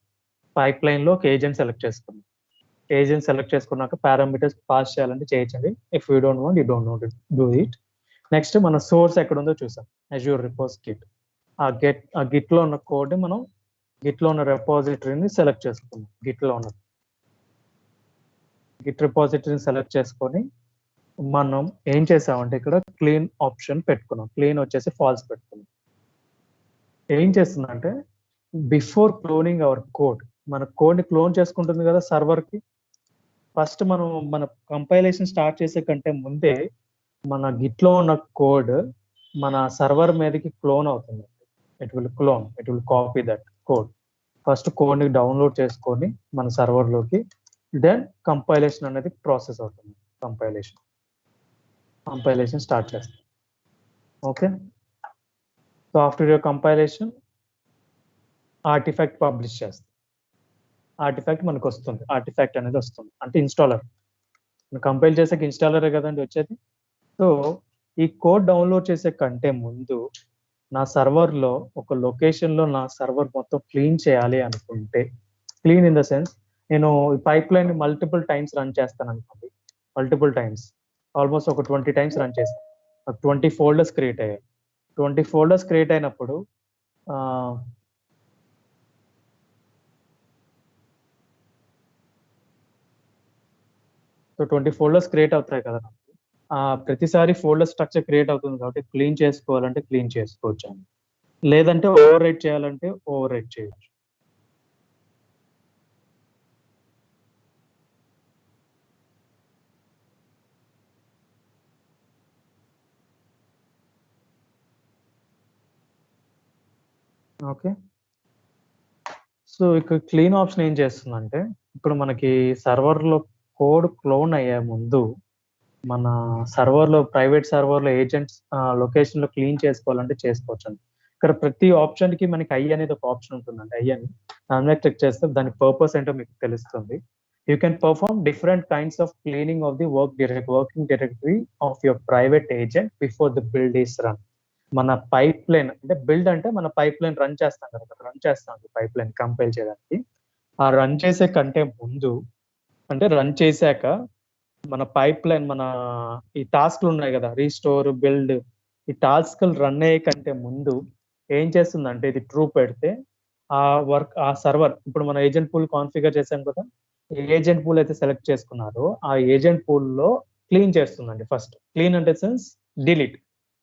పైప్ లైన్ లో ఒక ఏజెంట్ సెలెక్ట్ చేసుకున్నాం. ఏజెంట్ సెలెక్ట్ చేసుకున్నాక పారామీటర్స్ పాస్ చేయాలంటే చేయొచ్చండి. If you don't want, you don't want do it. Next మన సోర్స్ ఎక్కడ ఉందో చూసాం, అజ్యూర్ రిపోస్ గిట్. ఆ గిట్ లో ఉన్న కోడ్ మనం గిట్ లో ఉన్న రెపాజిటరీని సెలెక్ట్ చేసుకున్నాం. గిట్ లో ఉన్న గిట్ రిపాజిటరీని సెలెక్ట్ చేసుకొని మనం ఏం చేసామంటే ఇక్కడ క్లీన్ ఆప్షన్ పెట్టుకున్నాం. క్లీన్ వచ్చేసి ఫాల్స్ పెట్టుకున్నాం. ఏం చేస్తుందంటే బిఫోర్ క్లోనింగ్ అవర్ కోడ్, మన కోడ్ ని క్లోన్ చేసుకుంటుంది కదా సర్వర్ కి. ఫస్ట్ మనం మన కంపైలేషన్ స్టార్ట్ చేసే కంటే ముందే మన గిట్ లో ఉన్న కోడ్ మన సర్వర్ మీదకి క్లోన్ అవుతుంది. It will copy that code. First code ని డౌన్లోడ్ చేసుకొని మన సర్వర్ లోకి, దెన్ కంపైలేషన్ అనేది ప్రాసెస్ అవుతుంది. కంపైలేషన్ స్టార్ట్ చేస్తాం. Okay, so after your compilation artefact publish చేస్తాం. ఆర్టిఫాక్ట్ మనకు వస్తుంది. ఆర్టిఫాక్ట్ అనేది వస్తుంది అంటే ఇన్స్టాలర్. కంపైల్ చేసాక ఇన్స్టాలరే కదండి వచ్చేది. సో ఈ కోడ్ డౌన్లోడ్ చేసే కంటే ముందు నా సర్వర్ లో ఒక లొకేషన్ లో నా సర్వర్ మొత్తం క్లీన్ చేయాలి అనుకుంటే, క్లీన్ ఇన్ ద సెన్స్ నేను pipe line multiple times run చేస్తాను అనుకోండి. మల్టిపుల్ టైమ్స్, ఆల్మోస్ట్ ఒక 20 టైమ్స్ రన్ చేస్తాను. 20 ఫోల్డర్స్ క్రియేట్ అయ్యాయి. 20 ఫోల్డర్స్ క్రియేట్ అయినప్పుడు సో 20 ఫోల్డర్స్ క్రియేట్ అవుతాయి కదా. ప్రతిసారి ఫోల్డర్ స్ట్రక్చర్ క్రియేట్ అవుతుంది కాబట్టి క్లీన్ చేసుకోవాలంటే క్లీన్ చేసుకోవచ్చు అండి. లేదంటే ఓవర్ రైట్ చేయాలంటే ఓవర్ రైట్ చేయొచ్చు. ఓకే, సో ఇక్కడ క్లీన్ ఆప్షన్ ఏం చేస్తుందంటే ఇప్పుడు మనకి సర్వర్ లో కోడ్ క్లోన్ అయ్యే ముందు మన సర్వర్లో, ప్రైవేట్ సర్వర్లో ఏజెంట్స్ లొకేషన్లో క్లీన్ చేసుకోవాలంటే చేసుకోవచ్చు అండి. ఇక్కడ ప్రతి ఆప్షన్కి మనకి ఐ అనేది ఒక ఆప్షన్ ఉంటుందండి. ఐ అని దాని మీద క్లిక్ చేస్తే దాని పర్పస్ ఏంటో మీకు తెలుస్తుంది. You can perform different kinds of cleaning of the working directory of your private agent before the build is run. మన పైప్ లైన్ అంటే బిల్డ్ అంటే మన పైప్ లైన్ రన్ చేస్తాం కదా, రన్ చేస్తాం పైప్ లైన్ కంపైల్ చేయడానికి. ఆ రన్ చేసే కంటే ముందు అంటే రన్ చేశాక మన పైప్ లైన్ మన ఈ టాస్క్లు ఉన్నాయి కదా, రీస్టోర్, బిల్డ్, ఈ టాస్క్లు రన్ అయ్యే కంటే ముందు ఏం చేస్తుందంటే ఇది ట్రూ పెడితే ఆ వర్క్ ఆ సర్వర్, ఇప్పుడు మన ఏజెంట్ పూల్ కాన్ఫిగర్ చేసాం కదా, ఏజెంట్ పూల్ అయితే సెలెక్ట్ చేసుకున్నారో ఆ ఏజెంట్ పూల్ లో క్లీన్ చేస్తుందండి. ఫస్ట్ క్లీన్ అంటే సెన్స్ డిలీట్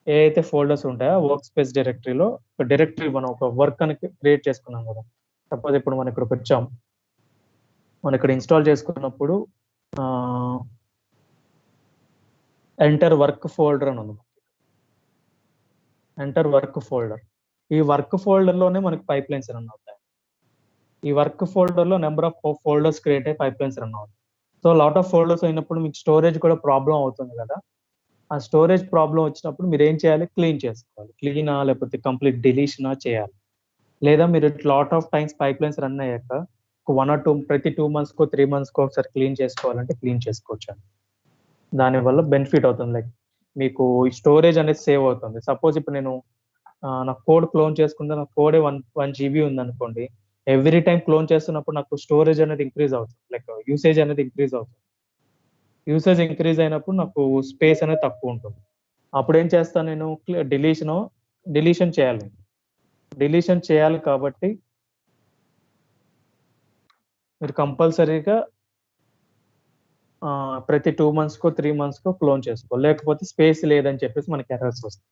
ఏ అయితే ఫోల్డర్స్ ఉంటాయో వర్క్ స్పేస్ డైరెక్టరీలో ఒక డైరెక్టరీ మనం ఒక వర్క్ అని క్రియేట్ చేసుకున్నాం కదా. సపోజ్ ఇప్పుడు మనం ఇక్కడికి వచ్చాం, మనం ఇక్కడ ఇన్స్టాల్ చేసుకున్నప్పుడు ఎంటర్ వర్క్ ఫోల్డర్ అని ఉంది. ఎంటర్ వర్క్ ఫోల్డర్, ఈ వర్క్ ఫోల్డర్ లోనే మనకి పైప్ లైన్స్ రన్ అవుతాయి. ఈ వర్క్ ఫోల్డర్ లో నెంబర్ ఆఫ్ ఫోల్డర్స్ క్రియేట్ అయ్యి పైప్ లైన్స్ రన్ అవుతాయి. సో లాట్ ఆఫ్ ఫోల్డర్స్ అయినప్పుడు మీకు స్టోరేజ్ కూడా ప్రాబ్లం అవుతుంది కదా. ఆ స్టోరేజ్ ప్రాబ్లం వచ్చినప్పుడు మీరు ఏం చేయాలి, క్లీన్ చేసుకోవాలి. క్లీనా లేకపోతే కంప్లీట్ డిలీషనా చేయాలి. లేదా మీరు lot of times pipe lines run అయ్యాక 1 or 2 ప్రతి 2 months కో 3 months కో ఒకసారి క్లీన్ చేసుకోవాలంటే క్లీన్ చేసుకోవచ్చు. దానివల్ల బెనిఫిట్ అవుతుంది, లైక్ మీకు స్టోరేజ్ అనేది సేవ్ అవుతుంది. సపోజ్ ఇప్పుడు నేను నా కోడ్ క్లోన్ చేసుకుంటే నా కోడే 1 GB ఉంది అనుకోండి, ఎవ్రీ టైం క్లోన్ చేస్తున్నప్పుడు నాకు స్టోరేజ్ అనేది ఇంక్రీజ్ అవుతుంది, లైక్ యూసేజ్ అనేది ఇంక్రీజ్ అవుతుంది. యూసేజ్ ఇంక్రీజ్ అయినప్పుడు నాకు స్పేస్ అనేది తక్కువ ఉంటుంది. అప్పుడు ఏం చేస్తాను నేను, డిలీషన్ చేయాలి. డిలీషన్ చేయాలి కాబట్టి మీరు కంపల్సరీగా ప్రతి 2 months కో 3 months కో క్లోన్ చేసుకోవాలి, లేకపోతే స్పేస్ లేదని చెప్పేసి మనకి ఎర్రర్స్ వస్తాయి.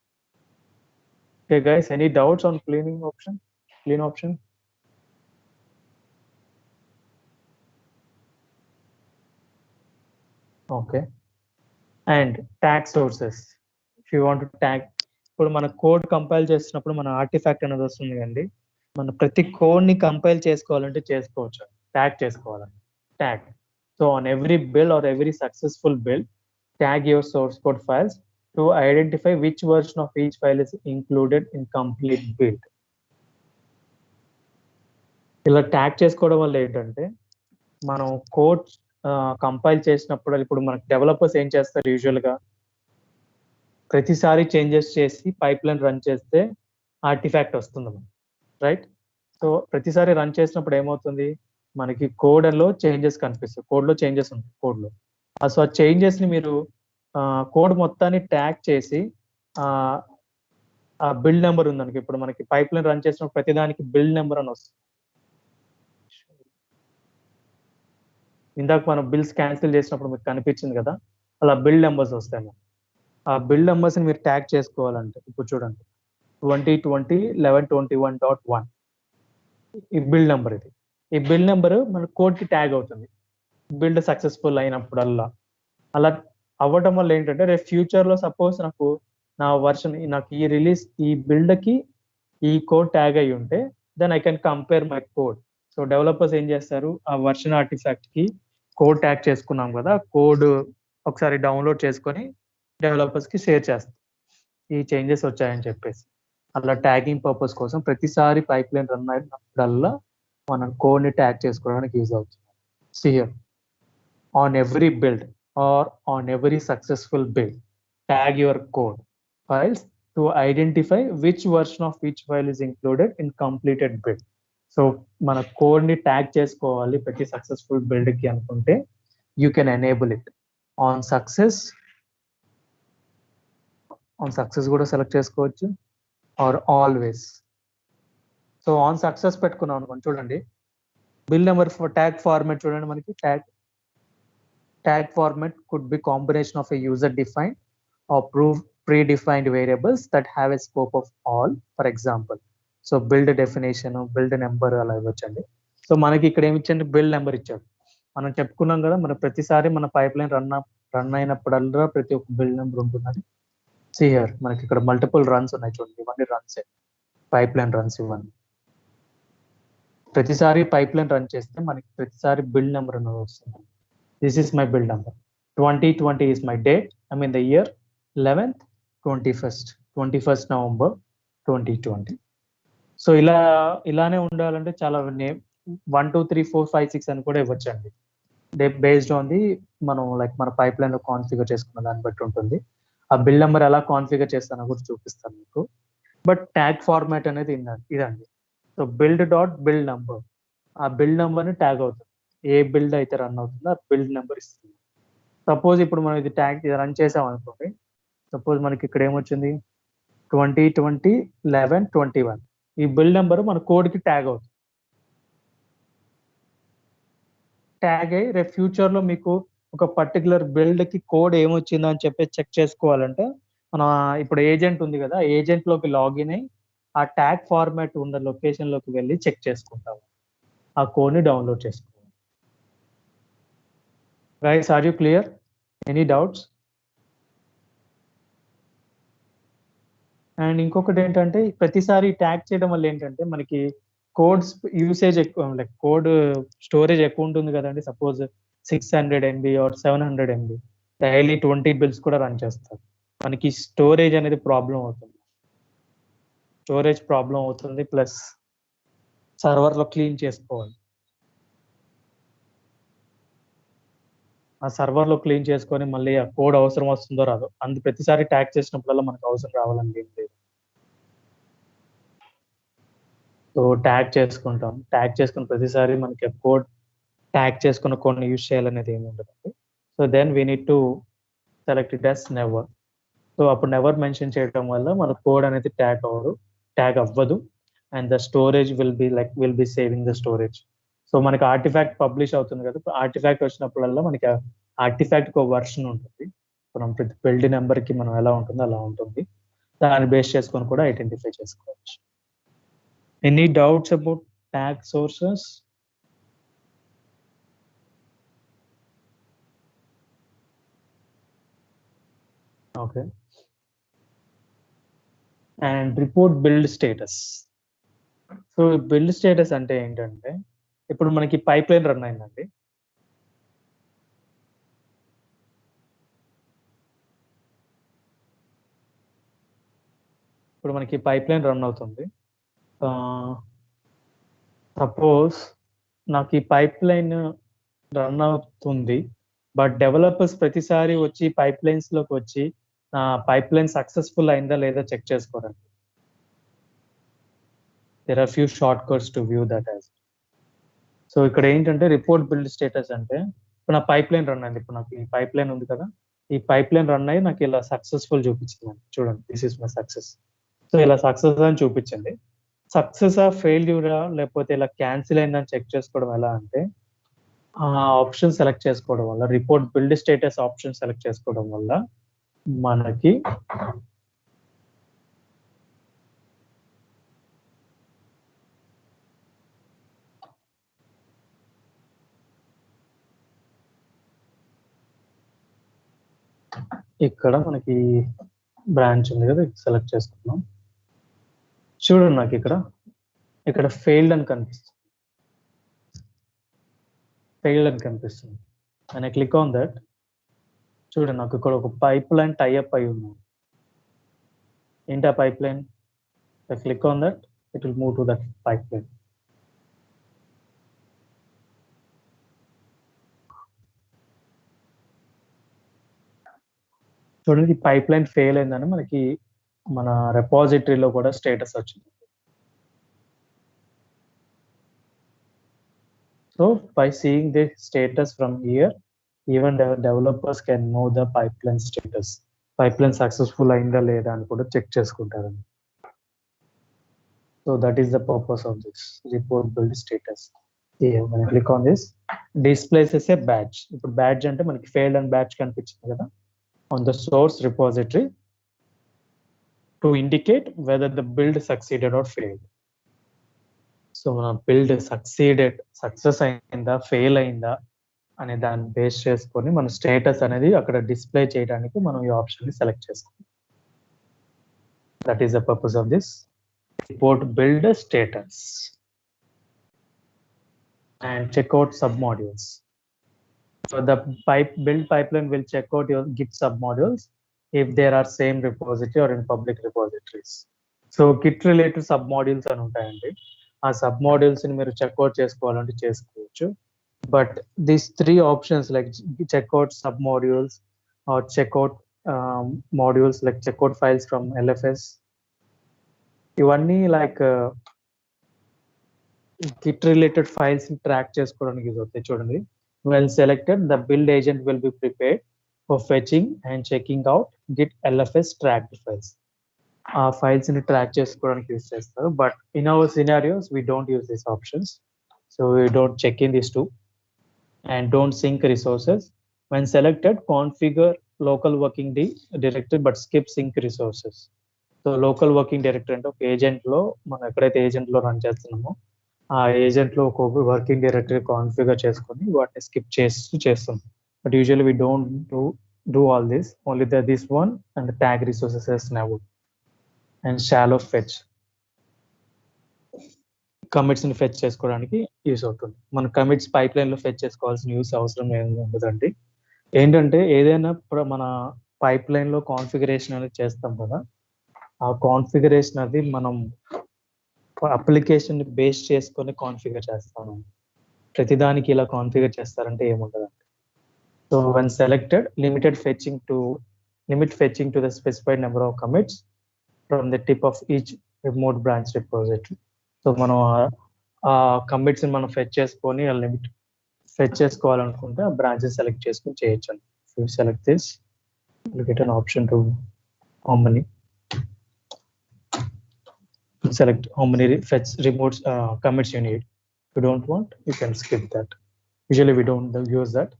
Okay guys, any doubts on clean option? Okay. And tag sources, if you want to tag, ఇప్పుడు మన కోడ్ కంపైల్ చేసినప్పుడు మన ఆర్టిఫాక్ట్ అనేది వస్తుంది అండి. మన ప్రతి కోడ్ ని కంపైల్ చేసుకోవాలంటే చేసుకోవచ్చు, ట్యాగ్ చేసుకోవాలంటే tag. So on every build or every successful build, tag your source code files to identify which version of each file is included in complete build. ఇలా ట్యాగ్ చేసుకోవడం వల్ల ఏంటంటే మనం కోడ్ కంపైల్ చేసినప్పుడు, ఇప్పుడు మనకి డెవలపర్స్ ఏం చేస్తారు యూజువల్ గా, ప్రతిసారి చేంజెస్ చేసి పైప్ లైన్ రన్ చేస్తే ఆర్టిఫాక్ట్ వస్తుంది, రైట్? సో ప్రతిసారి రన్ చేసినప్పుడు ఏమవుతుంది, మనకి కోడ్ లో చేంజెస్ కనిపిస్తాయి, కోడ్ లో చేంజెస్ ఉంటాయి కోడ్ లో. సో ఆ చేంజెస్ ని మీరు కోడ్ మొత్తాన్ని ట్యాగ్ చేసి ఆ బిల్డ్ నెంబర్ ఉందనుకో, ఇప్పుడు మనకి పైప్ లైన్ రన్ చేసినప్పుడు ప్రతిదానికి బిల్డ్ నెంబర్ అని వస్తుంది. ఇందాక మనం బిల్స్ క్యాన్సిల్ చేసినప్పుడు మీకు కనిపించింది కదా, అలా బిల్డ్ నెంబర్స్ వస్తాయి. ఆ బిల్డ్ నెంబర్స్ ని మీరు ట్యాగ్ చేసుకోవాలంటే ఇప్పుడు చూడండి 2020-11-21.1 ఈ బిల్డ్ నెంబర్. ఇది ఈ బిల్డ్ నెంబర్ మన కోడ్ కి ట్యాగ్ అవుతుంది బిల్డ్ సక్సెస్ఫుల్ అయినప్పుడల్లా. అలా అవ్వడం వల్ల ఏంటంటే రేపు ఫ్యూచర్ లో సపోజ్ నాకు నా వర్షన్, నాకు ఈ రిలీజ్ ఈ బిల్డ్ కి ఈ కోడ్ ట్యాగ్ అయి ఉంటే then I can compare my code. So developers ఏం చేస్తారు, ఆ వర్షన్ ఆర్టిఫాక్ట్ కి కోడ్ ట్యాగ్ చేసుకున్నాం కదా, కోడ్ ఒకసారి డౌన్లోడ్ చేసుకొని డెవలపర్స్ కి షేర్ చేస్తారు ఈ చేంజెస్ వచ్చాయని చెప్పేసి. అలా ట్యాగింగ్ పర్పస్ కోసం ప్రతిసారి పైప్ లైన్ రన్ అయినప్పుడల్లా మనం కోడ్ ని ట్యాగ్ చేసుకోవడానికి యూజ్ అవుతుంది. See here, on every build or on every successful build, tag your code files to identify which version of each file is included in completed build. So మన code ని tag చేసుకోవాలి ప్రతి successful build కి అనుకుంటే you can enable it. On success కూడా select చేసుకోవచ్చు, or always. So on success పెట్టుకున్నాం అనుకోండి, చూడండి బిల్ నెంబర్ ట్యాగ్ ఫార్మాట్ చూడండి, మనకి tag format could be combination of a user defined or predefined variables that have a scope of all, for example. So build definition, build number అలా ఇవ్వచ్చండి. So మనకి ఇక్కడ ఏమి ఇచ్చండి, build number ఇచ్చాడు. మనం చెప్పుకున్నాం కదా, మన ప్రతిసారి మన పైప్ లైన్ రన్ అయినప్పుడల్లా ప్రతి ఒక్క బిల్డ్ నెంబర్ ఉంటుందని. See here, మనకి ఇక్కడ మల్టిపుల్ రన్స్ ఉన్నాయి చూడండి, ఇవన్నీ రన్స్, పైప్ లైన్ రన్స్ ఇవన్నీ. ప్రతిసారి పైప్ లైన్ రన్ చేస్తే మనకి ప్రతిసారి బిల్డ్ నెంబర్ అనేది వస్తుంది. This is my build number, 2020 is my date, I mean the year 11th 21st November 2020. So ఇలానే ఉండాలంటే చాలా 1 2 3 4 5 6 అని కూడా ఇవ్వచ్చండి. బేస్డ్ ఆన్ ది మనం లైక్ మన పైప్ లైన్ లో కాన్ఫిగర్ చేసుకున్న దాన్ని బట్టి ఉంటుంది. ఆ బిల్ నెంబర్ ఎలా కాన్ఫిగర్ చేస్తానో కూడా చూపిస్తాను మీకు. బట్ ట్యాగ్ ఫార్మాట్ అనేది ఇదండి. సో build నెంబర్, ఆ బిల్డ్ నెంబర్ ని ట్యాగ్ అవుతుంది. ఏ బిల్డ్ అయితే రన్ అవుతుందో ఆ బిల్డ్ నెంబర్ ఇస్తుంది. సపోజ్ ఇప్పుడు మనం ఇది ట్యాగ్ రన్ చేసాం అనుకోండి. సపోజ్ మనకి ఇక్కడ ఏమొచ్చింది 2020 11 21. ఈ బిల్డ్ నెంబర్ మన కోడ్ కి ట్యాగ్ అవుతుంది. ట్యాగ్ అయ్యి రేపు ఫ్యూచర్ లో మీకు ఒక పర్టికులర్ బిల్డ్ కి కోడ్ ఏమొచ్చిందో అని చెప్పి చెక్ చేసుకోవాలంటే మన ఇప్పుడు ఏజెంట్ ఉంది కదా, ఏజెంట్ లోకి లాగిన్ అయ్యి ఆ ట్యాగ్ ఫార్మాట్ ఉన్న లొకేషన్ లోకి వెళ్ళి చెక్ చేసుకుంటాము. ఆ కోడ్ ని డౌన్లోడ్ చేసుకోవాలి. Guys, are you clear? Any doubts? And ఇంకొకటి ఏంటంటే ప్రతిసారి ట్యాగ్ చేయడం వల్ల ఏంటంటే మనకి కోడ్స్ యూసేజ్ ఎక్కువ, లైక్ కోడ్ స్టోరేజ్ ఎక్కువ ఉంటుంది కదండి. Suppose 600 MB or 700 MB daily 20 builds కూడా రన్ చేస్తారు. మనకి స్టోరేజ్ అనేది ప్రాబ్లం అవుతుంది. స్టోరేజ్ ప్రాబ్లం అవుతుంది, ప్లస్ సర్వర్ లో క్లీన్ చేసుకోవాలి. ఆ సర్వర్ లో క్లీన్ చేసుకొని మళ్ళీ ఆ కోడ్ అవసరం వస్తుందో రాదో, ప్రతిసారి ట్యాగ్ చేసినప్పుడల్లా మనకు అవసరం రావాలని ఏం లేదు. సో ట్యాగ్ చేసుకుంటాం, ట్యాగ్ చేసుకున్న ప్రతిసారి మనకి కోడ్ ట్యాగ్ చేసుకున్న కోడ్ని యూజ్ చేయాలనేది ఏమి ఉండదు. So then we need to select it as never. So అప్పుడు నెవర్ మెన్షన్ చేయడం వల్ల మన కోడ్ అనేది ట్యాగ్ అవ్వదు. And the storage will be saving the storage. So మనకి ఆర్టిఫాక్ట్ పబ్లిష్ అవుతుంది కదా, ఆర్టిఫాక్ట్ వచ్చినప్పుడల్లా మనకి ఆర్టిఫాక్ట్ ఒక వర్షన్ ఉంటుంది. మనం ప్రతి బిల్డ్ నెంబర్ కి మనం ఎలా ఉంటుందో అలా ఉంటుంది. దాన్ని బేస్ చేసుకొని కూడా ఐడెంటిఫై చేసుకోవచ్చు. Any doubts about tag sources? Okay. And report build status. So build status అంటే ఏంటంటే ఇప్పుడు మనకి పైప్ లైన్ రన్ అయిందండి. ఇప్పుడు మనకి పైప్ లైన్ రన్ అవుతుంది. సపోజ్ నాకు ఈ పైప్ లైన్ రన్ అవుతుంది, బట్ డెవలపర్స్ ప్రతిసారి వచ్చి పైప్ లైన్స్ లోకి వచ్చి పైప్ లైన్ సక్సెస్ఫుల్ అయిందా లేదా చెక్ చేసుకోరండి. There are few shortcuts to view that as. So ఇక్కడ ఏంటంటే రిపోర్ట్ బిల్డ్ స్టేటస్ అంటే ఇప్పుడు నా పైప్ లైన్ రన్ అయింది. ఇప్పుడు నాకు ఈ పైప్ లైన్ ఉంది కదా, ఈ పైప్ లైన్ రన్ అయ్యి నాకు ఇలా సక్సెస్ఫుల్ చూపించింది. చూడండి, this is my success. So ఇలా సక్సెస్ అని చూపించింది. సక్సెస్ ఆ ఫెయిల్యూరా లేకపోతే ఇలా క్యాన్సిల్ అయిందని చెక్ చేసుకోవడం ఎలా అంటే ఆ ఆప్షన్ సెలెక్ట్ చేసుకోవడం వల్ల, report build status option select చేసుకోవడం వల్ల మనకి ఇక్కడ మనకి బ్రాంచ్ ఉంది కదా, సెలెక్ట్ చేసుకున్నాం. చూడండి నాకు ఇక్కడ ఫెయిల్డ్ అని కనిపిస్తుంది. And I click on that. చూడండి నాకు ఇక్కడ ఒక పైప్ లైన్ టైఅప్ అయి ఉంది. ఏంటి ఆ pipe line? I click on that, it will move to that pipe line. చూడండి, ఈ పైప్ లైన్ ఫెయిల్ అయిందని మనకి మన రెపాజిటరీలో కూడా స్టేటస్ వచ్చింది. So by seeing the status from here, even developers can know the pipeline status. Pipeline successful అయిందా లేదా అని కూడా చెక్ చేసుకుంటారండి. So that is the purpose of this report build status. Here when I click on this, displays as a badge. ఇప్పుడు badge అంటే మనకి failed and badge కనిపించింది కదా on the source repository to indicate whether the build succeeded or failed. So మన build success అయిందా fail అయిందా అనే దాన్ని బేస్ చేసుకొని మన స్టేటస్ అనేది అక్కడ డిస్ప్లే చేయడానికి మనం ఈ ఆప్షన్ ని సెలెక్ట్ చేసుకుంటాం. That is the purpose of this report build status. And checkout sub modules. So the build pipeline will check out your Git submodules if there are same repository or in public repositories. So Git related sub modules అని ఉంటాయండి. ఆ sub modules ని మీరు checkout చేసుకోవాలంటే చేసుకోవచ్చు. But these 3 options like checkout submodules or checkout modules like checkout files from LFS, ఇవన్నీ like git related files ని track చేసుకోవడానికి యూజ్ అవుతాయి. చూడండి, when selected the build agent will be prepared for fetching and checking out git LFS tracked files. ఆ files ని track చేసుకోవడానికి use చేస్తారు. But in our scenarios we don't use these options. So we don't check in this two and don't sync resources. When selected configure local working directory but skip sync resources. So local working directory అంటే ఒక agent లో మనం ఎక్కడైతే agent లో run చేస్తున్నామో ఆ agent లో ఒక వర్కింగ్ డైరెక్టరీ కాన్ఫిగర్ చేసుకొని వాటిని స్కిప్ చేస్తాం. But usually we don't do all this, only this one and tag resources as now and shallow fetch commits ని ఫెచ్ చేసుకోవడానికి యూస్ అవుతుంది. మన కమిట్స్ పైప్ లైన్ లో ఫెచ్ చేసుకోవాల్సిన యూస్ అవసరం ఏమి ఉండదండి. ఏంటంటే ఏదైనా మన పైప్ లైన్ లో కాన్ఫిగరేషన్ అనేది చేస్తాం కదా, ఆ కాన్ఫిగరేషన్ అది మనం అప్లికేషన్ బేస్ చేసుకొని కాన్ఫిగర్ చేస్తాము. ప్రతిదానికి ఇలా కాన్ఫిగర్ చేస్తారంటే ఏముండదండి. So when selected limit fetching to the specified number of commits from the tip of each remote branch repository. So మనం ఆ కమిట్స్ ని మనం ఫెచ్ చేసుకొని ఆ లిమిట్ ఫెచ్ చేసుకోవాలనుకుంటే ఆ బ్రాంచెస్ సెలెక్ట్ చేసుకొని చేయొచ్చు అండి. So select this, you get an option to how many select how many fetch remote commits you need. If you don't want, you can skip that. Usually we don't use that.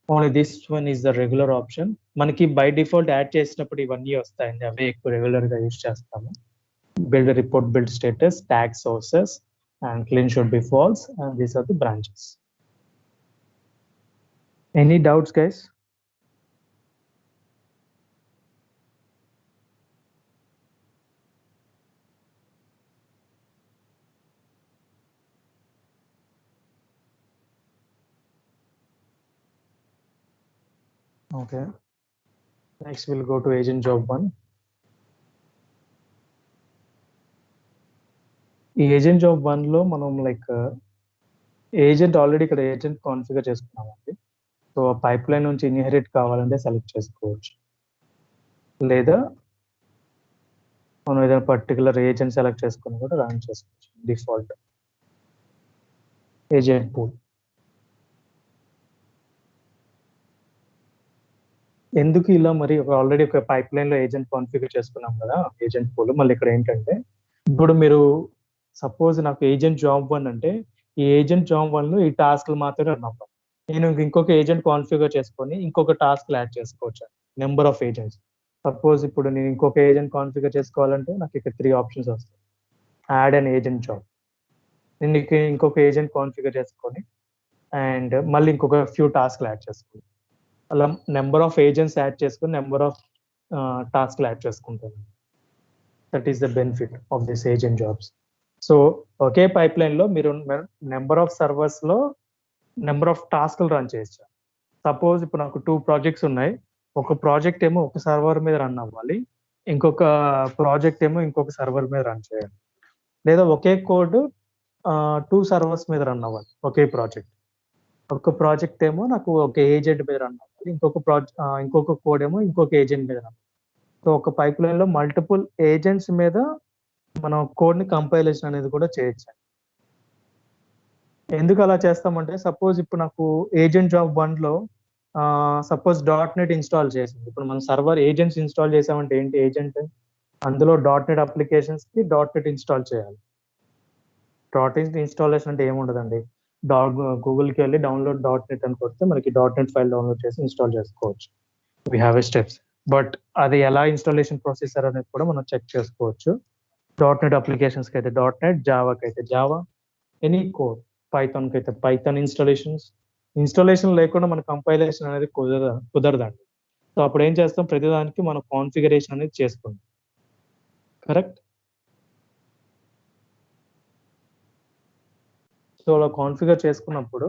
Only this one is the regular option. మనకి by default add చేసినప్పుడు ఇవన్నీ వస్తాయండి, అవే ఎక్కువ regular గా use చేస్తాము. build a report, build status, tag sources, and clean should be false, and these are the branches. Any doubts, guys? Okay, next we'll go to agent job 1. ఈ agent job 1 లో మనం like agent already ఇక్కడ agent configure చేసుకున్నామండి. So pipe line నుంచి inherit కావాలంటే select చేసుకోవచ్చు, లేదా మనం ఏదైనా పర్టికులర్ ఏజెంట్ సెలెక్ట్ చేసుకుని కూడా రన్ చేసుకోవచ్చు. Default agent pool. ఎందుకు ఇలా మరి ఆల్రెడీ ఒక పైప్ లైన్ లో ఏజెంట్ కాన్ఫిగర్ చేసుకున్నాం కదా ఏజెంట్ పూల్, మళ్ళీ ఇక్కడ ఏంటంటే ఇప్పుడు మీరు సపోజ్ నాకు ఏజెంట్ జాబ్ 1 అంటే ఈ ఏజెంట్ జాబ్ 1 లో ఈ టాస్క్లు మాత్రమే రన్ అవ్వాలి. నేను ఇంకొక ఏజెంట్ కాన్ఫిగర్ చేసుకొని ఇంకొక టాస్క్ యాడ్ చేసుకోవచ్చు, నెంబర్ ఆఫ్ ఏజెంట్స్. సపోజ్ ఇప్పుడు నేను ఇంకొక ఏజెంట్ కాన్ఫిగర్ చేసుకోవాలంటే నాకు ఇక్కడ 3 ఆప్షన్స్ వస్తాయి. యాడ్ అన్ ఏజెంట్ జాబ్, నేను ఇంకొక ఏజెంట్ కాన్ఫిగర్ చేసుకొని అండ్ మళ్ళీ ఇంకొక ఫ్యూ టాస్క్లు యాడ్ చేసుకోవాలి. అలా నెంబర్ ఆఫ్ ఏజెంట్స్ యాడ్ చేసుకొని నెంబర్ ఆఫ్ టాస్క్లు యాడ్ చేసుకుంటాను. That is the benefit of this agent jobs. So okay pipe line లో మీరు నెంబర్ ఆఫ్ సర్వర్స్ లో నెంబర్ ఆఫ్ టాస్క్లు రన్ చేయొచ్చు. సపోజ్ ఇప్పుడు నాకు 2 ప్రాజెక్ట్స్ ఉన్నాయి, ఒక ప్రాజెక్ట్ ఏమో ఒక సర్వర్ మీద రన్ అవ్వాలి, ఇంకొక ప్రాజెక్ట్ ఏమో ఇంకొక సర్వర్ మీద రన్ చేయాలి, లేదా ఒకే కోడ్ 2 సర్వర్స్ మీద రన్ అవ్వాలి ఒకే ప్రాజెక్ట్. ఒక ప్రాజెక్ట్ ఏమో నాకు ఒక ఏజెంట్ మీద రన్ అవ్వాలి, ఇంకొక కోడ్ ఏమో ఇంకొక ఏజెంట్ మీద రన్. సో ఒక పైప్ లైన్ లో మల్టిపుల్ ఏజెంట్స్ మీద మనం కోడ్ ని కంపైలేషన్ అనేది కూడా చేయొచ్చు. ఎందుకు అలా చేస్తామంటే సపోజ్ ఇప్పుడు నాకు ఏజెంట్ జాబ్ 1 లో సపోజ్ .NET ఇన్స్టాల్ చేసింది. ఇప్పుడు మనం సర్వర్ ఏజెంట్స్ ఇన్స్టాల్ చేసామంటే ఏంటి ఏజెంట్, అందులో .NET అప్లికేషన్స్ కి .NET ఇన్స్టాల్ చేయాలి. .NET ఇన్స్టాలేషన్ అంటే ఏముండదండి, గూగుల్కి వెళ్ళి డౌన్లోడ్ .NET అని కొడితే మనకి .NET ఫైల్ డౌన్లోడ్ చేసి ఇన్స్టాల్ చేసుకోవచ్చు. We have a steps. But అది ఎలా ఇన్స్టాలేషన్ ప్రొసెసర్ అనేది కూడా మనం చెక్ చేసుకోవచ్చు. .NET అప్లికేషన్స్కి అయితే .NET, జావాకి అయితే జావా, ఎనీ కోడ్, పైథాన్కి అయితే పైథాన్ ఇన్స్టాలేషన్ లేకుండా మన కంపైలేషన్ అనేది కుదరదండి. సో అప్పుడు ఏం చేస్తాం, ప్రతిదానికి మనం కాన్ఫిగరేషన్ అనేది చేసుకుంటాం. కరెక్ట్. సో అలా కాన్ఫిగర్ చేసుకున్నప్పుడు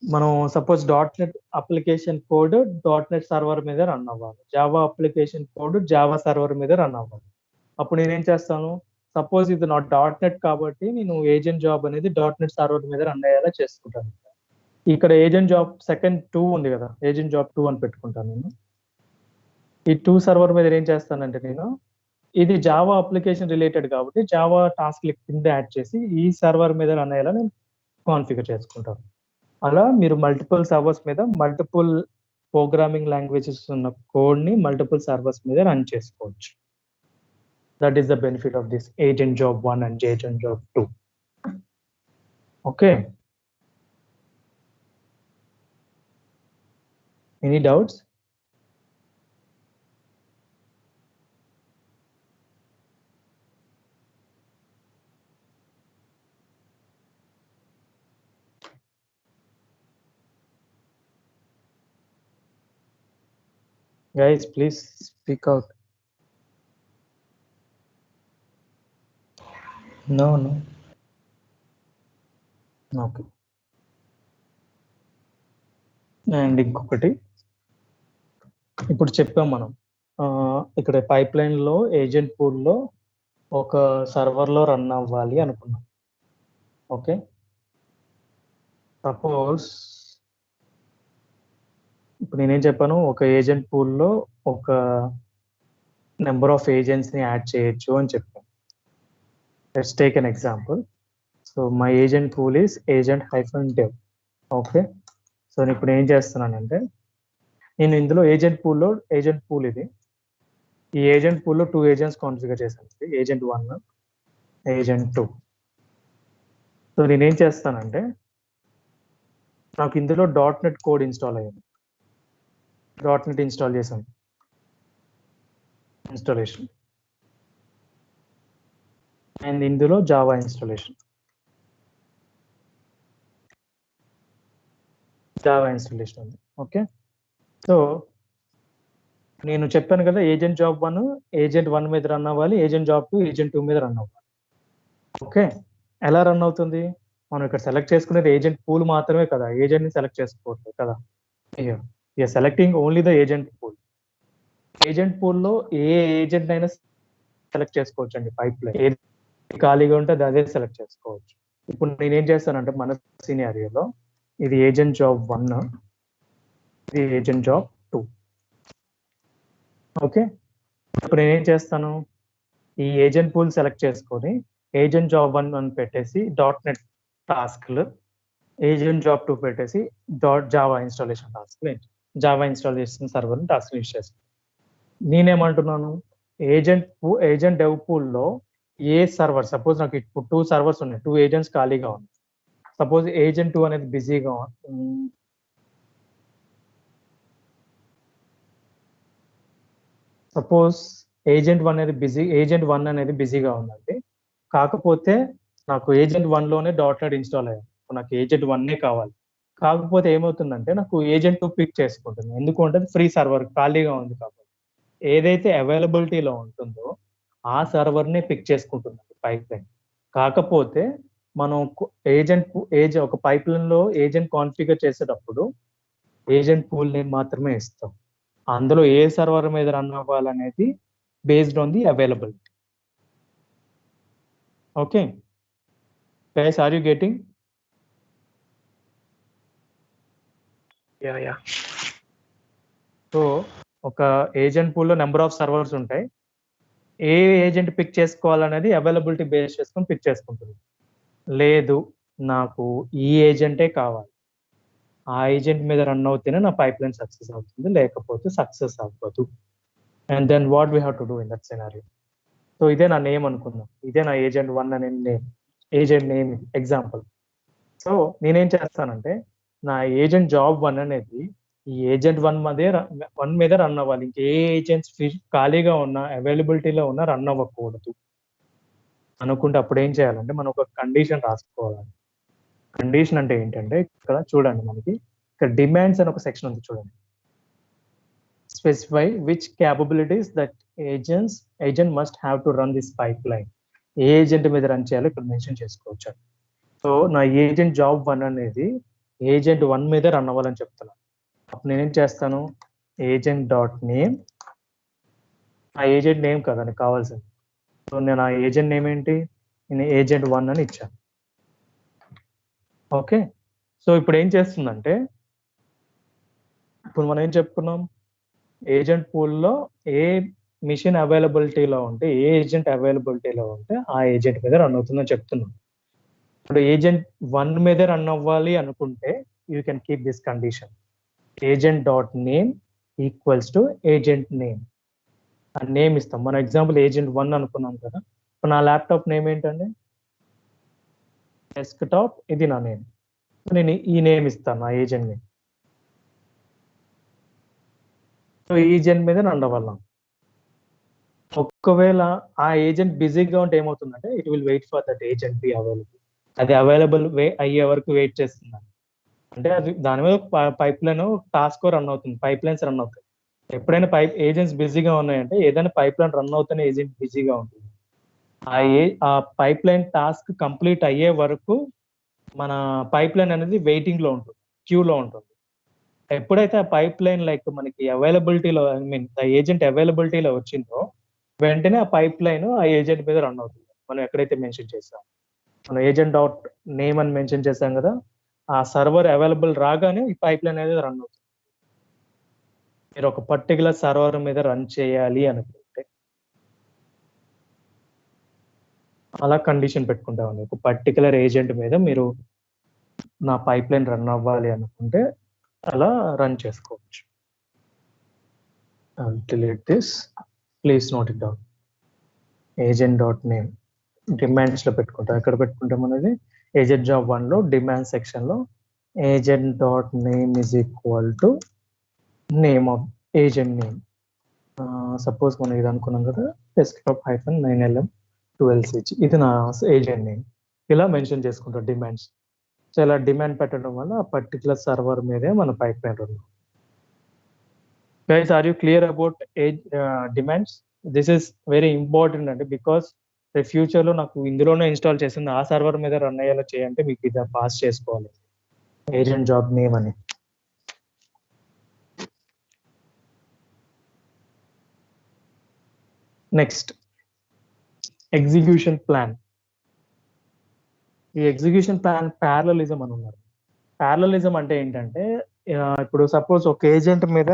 మనం suppose dot net application code dot net server మీద రన్ అవ్వాలి, Java application code Java server మీద రన్ అవ్వాలి. అప్పుడు నేనేం చేస్తాను, సపోజ్ ఇది నా డాట్ నెట్ కాబట్టి నేను ఏజెంట్ జాబ్ అనేది డాట్ నెట్ సర్వర్ మీద రన్ అయ్యేలా చేసుకుంటాను. ఇక్కడ ఏజెంట్ జాబ్ సెకండ్ 2 ఉంది కదా, ఏజెంట్ జాబ్ 2 అని పెట్టుకుంటాను నేను. ఈ 2 సర్వర్ మీద ఏం చేస్తానంటే నేను ఇది జావా అప్లికేషన్ రిలేటెడ్ కాబట్టి జావా టాస్క్ కింద యాడ్ చేసి ఈ సర్వర్ మీద రన్ అయ్యేలా నేను కాన్ఫిగర్ చేసుకుంటాను. అలా మీరు మల్టిపుల్ సర్వర్స్ మీద మల్టిపుల్ ప్రోగ్రామింగ్ లాంగ్వేజెస్ ఉన్న కోడ్ ని మల్టిపుల్ సర్వర్స్ మీద రన్ చేసుకోవచ్చు. That is the benefit of this agent job 1 and agent job 2. Okay, any doubts? Guys, please speak out. No. Okay. And ఇంకొకటి ఇప్పుడు చెప్పాం మనం ఇక్కడ పైప్ లైన్ లో ఏజెంట్ పూల్ లో ఒక సర్వర్ లో రన్ అవ్వాలి అనుకున్నాం. ఓకే, సపోజ్ ఇప్పుడు నేనేం చెప్పాను, ఒక ఏజెంట్ పూల్ లో ఒక నెంబర్ ఆఫ్ ఏజెంట్స్ ని యాడ్ చేయొచ్చు అని చెప్పాను. Let's take an example. So my agent pool is agent -dev. Okay, so నేను ఇప్పుడు ఏం చేస్తున్నానంటే నేను ఇందులో ఏజెంట్ పూల్ ఇది, ఈ ఏజెంట్ పూల్లో 2 ఏజెంట్స్ కాన్ఫిగర్ చేశాను, ఏజెంట్ 1, ఏజెంట్ 2. సో నేనేం చేస్తానంటే నాకు ఇందులో డాట్ నెట్ కోడ్ ఇన్స్టాల్ అయ్యింది, డాట్ నెట్ ఇన్స్టాల్ చేశాను, ఇన్స్టాలేషన్, అండ్ ఇందులో జావా ఇన్స్టాలేషన్, ఉంది. ఓకే, సో నేను చెప్పాను కదా ఏజెంట్ జాబ్ 1 ఏజెంట్ 1 మీద రన్ అవ్వాలి, ఏజెంట్ జాబ్ 2 ఏజెంట్ 2 మీద రన్ అవ్వాలి. ఓకే, ఎలా రన్ అవుతుంది, మనం ఇక్కడ సెలెక్ట్ చేసుకునేది ఏజెంట్ పూల్ మాత్రమే కదా, ఏజెంట్ ని సెలెక్ట్ చేసుకోవట్లేదు కదా. Selecting only the agent pool. Agent pool లో ఏ ఏజెంట్ అయినా సెలెక్ట్ చేసుకోవచ్చు అండి, పైప్ లైన్ ఏది ఖాళీగా ఉంటే అదే సెలెక్ట్ చేసుకోవచ్చు. ఇప్పుడు నేనేం చేస్తానంటే మన సినారియోలో ఇది ఏజెంట్ జాబ్ 1, ఇది ఏజెంట్ జాబ్ 2. ఓకే, ఇప్పుడు నేనేం చేస్తాను, ఈ ఏజెంట్ పూల్ సెలెక్ట్ చేసుకొని ఏజెంట్ జాబ్ 1 అని పెట్టేసి డాట్ నెట్ టాస్క్లు, ఏజెంట్ జాబ్ 2 పెట్టేసి జావా ఇన్స్టాలేషన్ టాస్క్లు, జావా ఇన్స్టాల్ చేసిన సర్వర్ టాస్క్ యూజ్ చేస్తాను. నేనేమంటున్నాను, ఏజెంట్ డెవ్ పూల్లో ఏ సర్వర్, సపోజ్ నాకు ఇప్పుడు 2 సర్వర్స్ ఉన్నాయి, 2 ఏజెంట్స్ ఖాళీగా ఉన్నాయి. సపోజ్ ఏజెంట్ 2 అనేది బిజీగా సపోజ్ ఏజెంట్ 1 అనేది బిజీగా ఉందండి. కాకపోతే నాకు ఏజెంట్ 1 లోనే డాట్ నెట్ ఇన్స్టాల్ అయ్యాను, నాకు ఏజెంట్ 1 కావాలి. కాకపోతే ఏమవుతుందంటే నాకు ఏజెంట్ 2 పిక్ చేసుకుంటుంది, ఎందుకంటే ఫ్రీ సర్వర్ ఖాళీగా ఉంది కాబట్టి. ఏదైతే అవైలబిలిటీలో ఉంటుందో ఆ సర్వర్ ని పిక్ చేసుకుంటుంది పైప్ లైన్. కాకపోతే మనం ఒక పైప్ లైన్ లో ఏజెంట్ కాన్ఫిగర్ చేసేటప్పుడు ఏజెంట్ పూల్ నేమ్ మాత్రమే ఇస్తాం, అందులో ఏ సర్వర్ మీద రన్ అవ్వాలనేది based on the availability. Okay guys, are you getting? Yeah. So ఒక ఏజెంట్ పూల్ లో నెంబర్ ఆఫ్ సర్వర్స్ ఉంటాయి, ఏ ఏజెంట్ పిక్ చేసుకోవాలనేది అవైలబిలిటీ బేస్ చేసుకొని పిక్ చేసుకుంటుంది. లేదు నాకు ఈ ఏజెంటే కావాలి, ఆ ఏజెంట్ మీద రన్ అవుతేనే నా పైప్ లైన్ సక్సెస్ అవుతుంది, లేకపోతే సక్సెస్ అవ్వదు. And then what we have to do in that scenario. So ఇదే నా నేమ్ అనుకుందాం, ఇదే నా ఏజెంట్ 1 అనే name, agent name example. So నేనేం చేస్తానంటే నా ఏజెంట్ జాబ్ 1 అనేది ఈ ఏజెంట్ 1 మీద రన్ అవ్వాలి, ఇంకే ఏజెంట్స్ ఖాళీగా ఉన్నా అవైలబిలిటీలో ఉన్నా రన్ అవ్వకూడదు అనుకుంటే అప్పుడు ఏం చేయాలంటే మనం ఒక కండిషన్ రాసుకోవాలి. కండిషన్ అంటే ఏంటంటే ఇక్కడ చూడండి, మనకి ఇక్కడ డిమాండ్స్ అని ఒక సెక్షన్ ఉంది చూడండి. Specify which capabilities that agent must have to run this pipe line. A agent మీద రన్ చేయాలో ఇక్కడ మెన్షన్ చేసుకోవచ్చు. సో నా ఏజెంట్ జాబ్ 1 అనేది ఏజెంట్ 1 మీదే రన్ అవ్వాలని చెప్తున్నాను. అప్పుడు నేనేం చేస్తాను, ఏజెంట్ డాట్ నేమ్, ఆ ఏజెంట్ నేమ్ కదా నాకు కావాల్సింది. సో నేను ఆ ఏజెంట్ నేమ్ ఏంటి, నేను ఏజెంట్ 1 అని ఇచ్చాను. ఓకే, సో ఇప్పుడు ఏం చేస్తుందంటే, ఇప్పుడు మనం ఏం చెప్పుకున్నాం, ఏజెంట్ పూల్లో ఏ మిషన్ అవైలబిలిటీలో ఉంటే, ఏ ఏజెంట్ అవైలబిలిటీలో ఉంటే ఆ ఏజెంట్ మీద రన్ అవుతుందని చెప్తున్నాం. ఇప్పుడు ఏజెంట్ 1 మీదే రన్ అవ్వాలి అనుకుంటే you can keep this condition, agent dot name equals to agent name. ఆ నేమ్ ఇస్తాం. మన ఎగ్జాంపుల్ ఏజెంట్ 1 అనుకున్నాం కదా. ఇప్పుడు నా ల్యాప్టాప్ నేమ్ ఏంటండి, డెస్క్టాప్, ఇది నా నేమ్. నేను ఈ నేమ్ ఇస్తాను ఆ ఏజెంట్ నేమ్. సో ఈ ఏజెంట్ మీద రన్ అవ్వాలి. ఒకవేళ ఆ ఏజెంట్ బిజీగా ఉంటే ఏమవుతుందంటే, it will wait for that agent be available. అది అవైలబుల్ అయ్యే వరకు వెయిట్ చేస్తుంది. అంటే అది దాని మీద పైప్ లైన్ టాస్క్ రన్ అవుతుంది, పైప్ లైన్స్ రన్ అవుతాయి. ఎప్పుడైనా ఏజెంట్స్ బిజీగా ఉన్నాయంటే ఏదైనా పైప్ లైన్ రన్ అవుతున్న ఏజెంట్ బిజీగా ఉంటుంది. ఆ పైప్ లైన్ టాస్క్ కంప్లీట్ అయ్యే వరకు మన పైప్ లైన్ అనేది వెయిటింగ్ లో ఉంటుంది, క్యూలో ఉంటుంది. ఎప్పుడైతే ఆ పైప్ లైన్ లైక్ మనకి అవైలబిలిటీలో, ఐ మీన్ ఏజెంట్ అవైలబిలిటీలో వచ్చిందో వెంటనే ఆ పైప్ లైన్ ఆ ఏజెంట్ మీద రన్ అవుతుంది. మనం ఎక్కడైతే మెన్షన్ చేసాం, మనం ఏజెంట్ డాట్ నేమ్ అని మెన్షన్ చేసాం కదా, ఆ సర్వర్ అవైలబుల్ రాగానే ఈ పైప్ లైన్ అనేది రన్ అవుతుంది. మీరు ఒక పర్టికులర్ సర్వర్ మీద రన్ చేయాలి అనుకుంటే అలా కండిషన్ పెట్టుకుంటామండి. ఒక పర్టికులర్ ఏజెంట్ మీద మీరు నా పైప్ లైన్ రన్ అవ్వాలి అనుకుంటే అలా రన్ చేసుకోవచ్చు. delete this, please note it down. Agent dot name demands లో పెట్టుకుంటాం. ఎక్కడ పెట్టుకుంటాం అనేది, ఏజెంట్ జాబ్ 1 లో డిమాండ్ సెక్షన్ లో agent dot name is equal to name of agent name. Suppose మనం ఇది అనుకున్నాం కదా, డెస్క్టాప్ -9LM 12CH, ఇది నా ఏజెంట్ నేమ్. ఇలా మెన్షన్ చేసుకుంటాం డిమాండ్స్. సో ఇలా డిమాండ్ పెట్టడం వల్ల ఆ పర్టికులర్ సర్వర్ మీదే మన pipeline run. Guys, are you clear about demands? This is very important అండి, బికాస్ ఫ్యూచర్ లో నాకు ఇందులోనే ఇన్స్టాల్ చేసింది ఆ సర్వర్ మీద రన్ అయ్యేలా చేయంటే మీకు ఇది పాస్ చేసుకోవాలి ఏజెంట్ జాబ్ నేమ్ అని. Next, execution plan. ఈ ఎగ్జిక్యూషన్ ప్లాన్ ప్యారలలిజం అని ఉన్నారు. ప్యారలలిజం అంటే ఏంటంటే, ఇప్పుడు సపోజ్ ఒక ఏజెంట్ మీద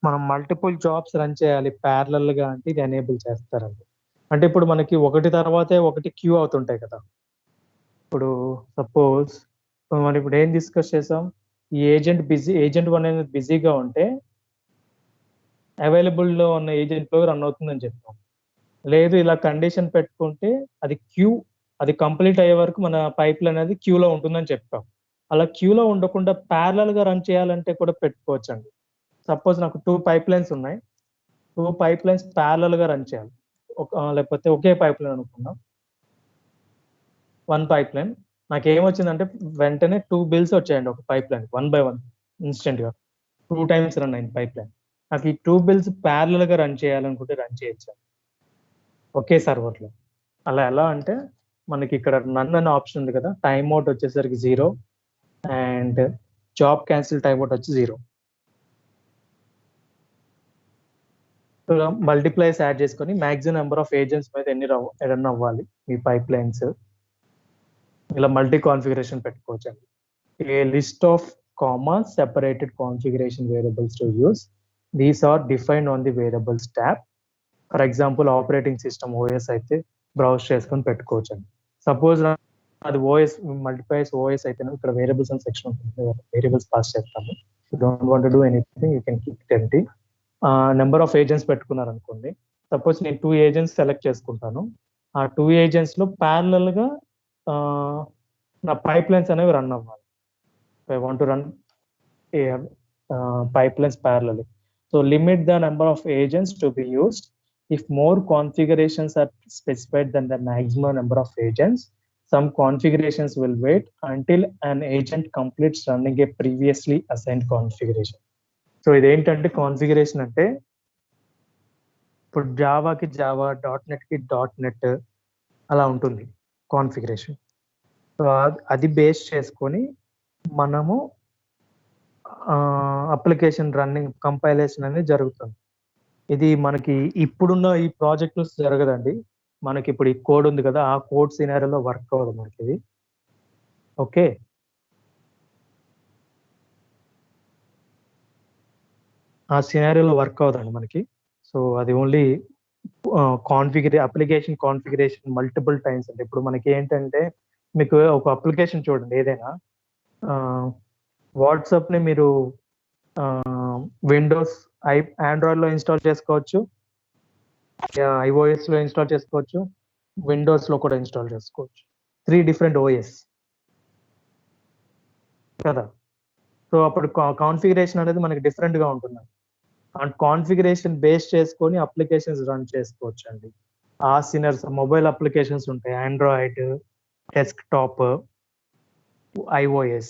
మనం మల్టిపుల్ జాబ్స్ రన్ చేయాలి ప్యారలల్ గా అంటే ఇది ఎనేబుల్ చేస్తారండి. అంటే ఇప్పుడు మనకి ఒకటి తర్వాతే ఒకటి క్యూ అవుతుంటాయి కదా. ఇప్పుడు సపోజ్ మనం ఇప్పుడు ఏం డిస్కస్ చేసాం, ఈ ఏజెంట్ 1 అనేది బిజీగా ఉంటే అవైలబుల్ లో ఉన్న ఏజెంట్ లో రన్ అవుతుందని చెప్పాం. లేదు ఇలా కండిషన్ పెట్టుకుంటే అది కంప్లీట్ అయ్యే వరకు మన పైప్ లైన్ అనేది క్యూలో ఉంటుందని చెప్పాం. అలా క్యూలో ఉండకుండా ప్యారలల్ గా రన్ చేయాలంటే కూడా పెట్టుకోవచ్చండి. సపోజ్ నాకు 2 పైప్ లైన్స్ ఉన్నాయి, 2 పైప్ లైన్స్ ప్యారలల్ గా రన్ చేయాలి. లేకపోతే ఒకే పైప్ లైన్ అనుకుందాం, 1 పైప్ లైన్. నాకు ఏమొచ్చిందంటే వెంటనే 2 బిల్స్ వచ్చాయండి ఒక పైప్ లైన్, 1 by 1 ఇన్స్టెంట్ గా 2 times రన్ అయింది పైప్ లైన్. నాకు ఈ 2 బిల్స్ ప్యారలల్ గా రన్ చేయాలనుకుంటే రన్ చేయొచ్చు ఒకే సర్వర్ లో. అలా ఎలా అంటే, మనకి ఇక్కడ నన్ అనే ఆప్షన్ ఉంది కదా, టైమ్ అవుట్ వచ్చేసరికి 0 and job cancel time out వచ్చి 0. మల్టిప్లైస్ యాడ్ చేసుకొని మాక్సిమం నెంబర్ ఆఫ్ ఏజెంట్స్ మీద ఎన్ని రన్ అవ్వాలి మీ పైప్ లైన్స్, ఇలా మల్టీ కాన్ఫిగరేషన్ పెట్టుకోవచ్చు అండి. A list of comma separated configuration variables to use, these are defined on the variables tab. For example operating system OS అయితే browse చేసుకొని పెట్టుకోవచ్చు అండి. సపోజ్ అది ఓఎస్ మల్టిప్లైస్ ఓఎస్ అయితే ఇక్కడ వేరియబుల్స్ అని సెక్షన్ ఉంటుంది, వేరియబుల్స్ పాస్ చేస్తాము. Don't want to do anything, you can keep it empty. Number of agents పెట్టుకున్నారు అనుకోండి, సపోజ్ నేను 2 ఏజెంట్స్ సెలెక్ట్ చేసుకుంటాను. ఆ 2 ఏజెంట్స్ లో ప్యారలల్ గా నా పైప్ లైన్స్ అనేవి రన్ అవ్వాలి. I want to run pipe lines parallel. So limit the number of agents to be used if more configurations are specified than the maximum number of agents. Some configurations will wait until an agent completes running a previously assigned configuration. So ఇదేంటంటే configuration అంటే, ఇప్పుడు జావాకి Java, .NET కి .NET అలా ఉంటుంది configuration. So అది base చేసుకొని మనము application running compilation అనేది జరుగుతుంది. ఇది మనకి ఇప్పుడున్న ఈ ప్రాజెక్ట్ లో జరగదండి. మనకి ఇప్పుడు ఈ కోడ్ ఉంది కదా, ఆ కోడ్ సినారియోలో వర్క్ అవ్వదు మనకి ఇది. ఓకే, ఆ సినారియోలో వర్క్ అవ్వదండి మనకి. సో అది only application configuration multiple times అండి. ఇప్పుడు మనకి ఏంటంటే, మీకు ఒక అప్లికేషన్ చూడండి ఏదైనా, వాట్సాప్ ని మీరు విండోస్ ఆండ్రాయిడ్ లో ఇన్స్టాల్ చేసుకోవచ్చు, iOS లో ఇన్స్టాల్ చేసుకోవచ్చు, విండోస్ లో కూడా ఇన్స్టాల్ చేసుకోవచ్చు. 3 డిఫరెంట్ ఓఎస్ కదా. సో అప్పుడు కాన్ఫిగరేషన్ అనేది మనకి డిఫరెంట్ గా ఉంటుంది. అండ్ కాన్ఫిగరేషన్ బేస్ చేసుకొని అప్లికేషన్స్ రన్ చేసుకోవచ్చు అండి. ఆ సినర్స్ మొబైల్ అప్లికేషన్స్ ఉంటాయి, ఆండ్రాయిడ్, డెస్క్టాప్, iOS.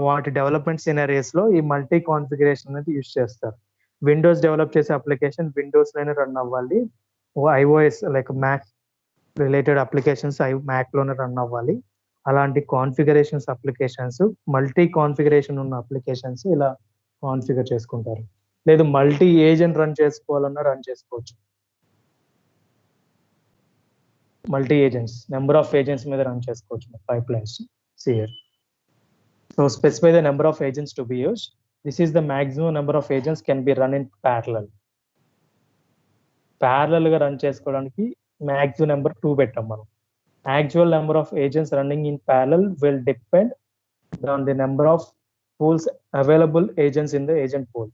వాటి డెవలప్మెంట్ సినారియోస్ లో ఈ మల్టీ కాన్ఫిగరేషన్ అనేది యూజ్ చేస్తారు. విండోస్ డెవలప్ చేసే అప్లికేషన్ విండోస్ లోనే రన్ అవ్వాలి, iOS like Mac related applications Mac లోనే రన్ అవ్వాలి. అలాంటి కాన్ఫిగరేషన్స్ అప్లికేషన్స్, మల్టీ కాన్ఫిగరేషన్ ఉన్న అప్లికేషన్స్ ఇలా కాన్ఫిగర్ చేసుకుంటారు. లేదు మల్టీ ఏజెంట్ రన్ చేసుకోవాలన్నా రన్ చేసుకోవచ్చు. Multi agents, number of agents మీద రన్ చేసుకోవచ్చు pipe lines here. So specify the number of agents to be used. This is the maximum number of agents can be run in parallel. Parallel గా run చేసుకోవడానికి maximum number 2 పెట్టాం మనం. Actual number of agents running in parallel will depend on the number of pools available agents in the agent pool.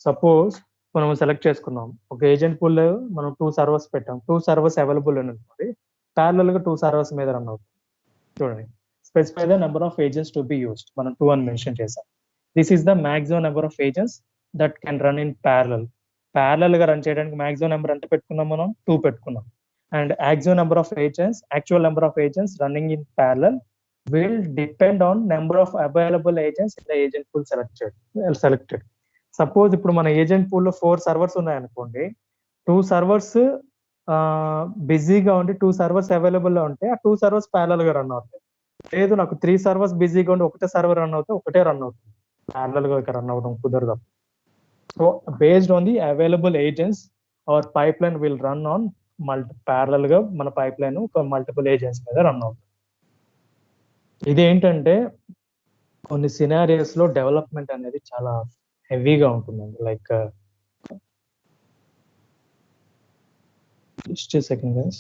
Suppose మనం select చేసుకున్నాం ఒక agent pool లో మనం 2 servers పెట్టాం, 2 సర్వర్స్ అవైలబుల్ అని అనుకోండి, ప్యారలల్ గా 2 సర్వర్స్ మీద రన్ అవుతుంది. చూడండి, specify the number of agents to be used, మనం 2 అని మెన్షన్ చేసాం. This is the maximum number of agents that can run in parallel. Parallel గా రన్ చేయడానికి మాక్సిమం నెంబర్ ఎంత పెట్టుకున్నాం మనం? 2 పెట్టుకున్నాం. And actual number of agents running in parallel will depend on number of available agents in the agent pool selected. Suppose ఇప్పుడు మన agent pool లో 4 servers ఉన్నాయనుకోండి, 2 సర్వర్స్ బిజీగా ఉండి 2 సర్వర్స్ అవైలబుల్ లో ఉంటే ఆ 2 సర్వర్స్ ప్యారలల్ గా రన్ అవుతాయి. లేదు నాకు 3 సర్వర్స్ బిజీగా ఉండి ఒకటే సర్వర్ రన్ అవుతే ఒకటే రన్ అవుతుంది, ప్యారలల్ గా రన్ అవడం కుదరదు. So based on the available agents our pipeline will run on parallel గా మన పైప్ లైన్ మల్టిపుల్ ఏజెంట్స్ మీద రన్ అవుతుంది. ఇదేంటంటే కొన్ని సినారియోస్ లో డెవలప్మెంట్ అనేది చాలా హెవీగా ఉంటుందండి. Like just a second guys.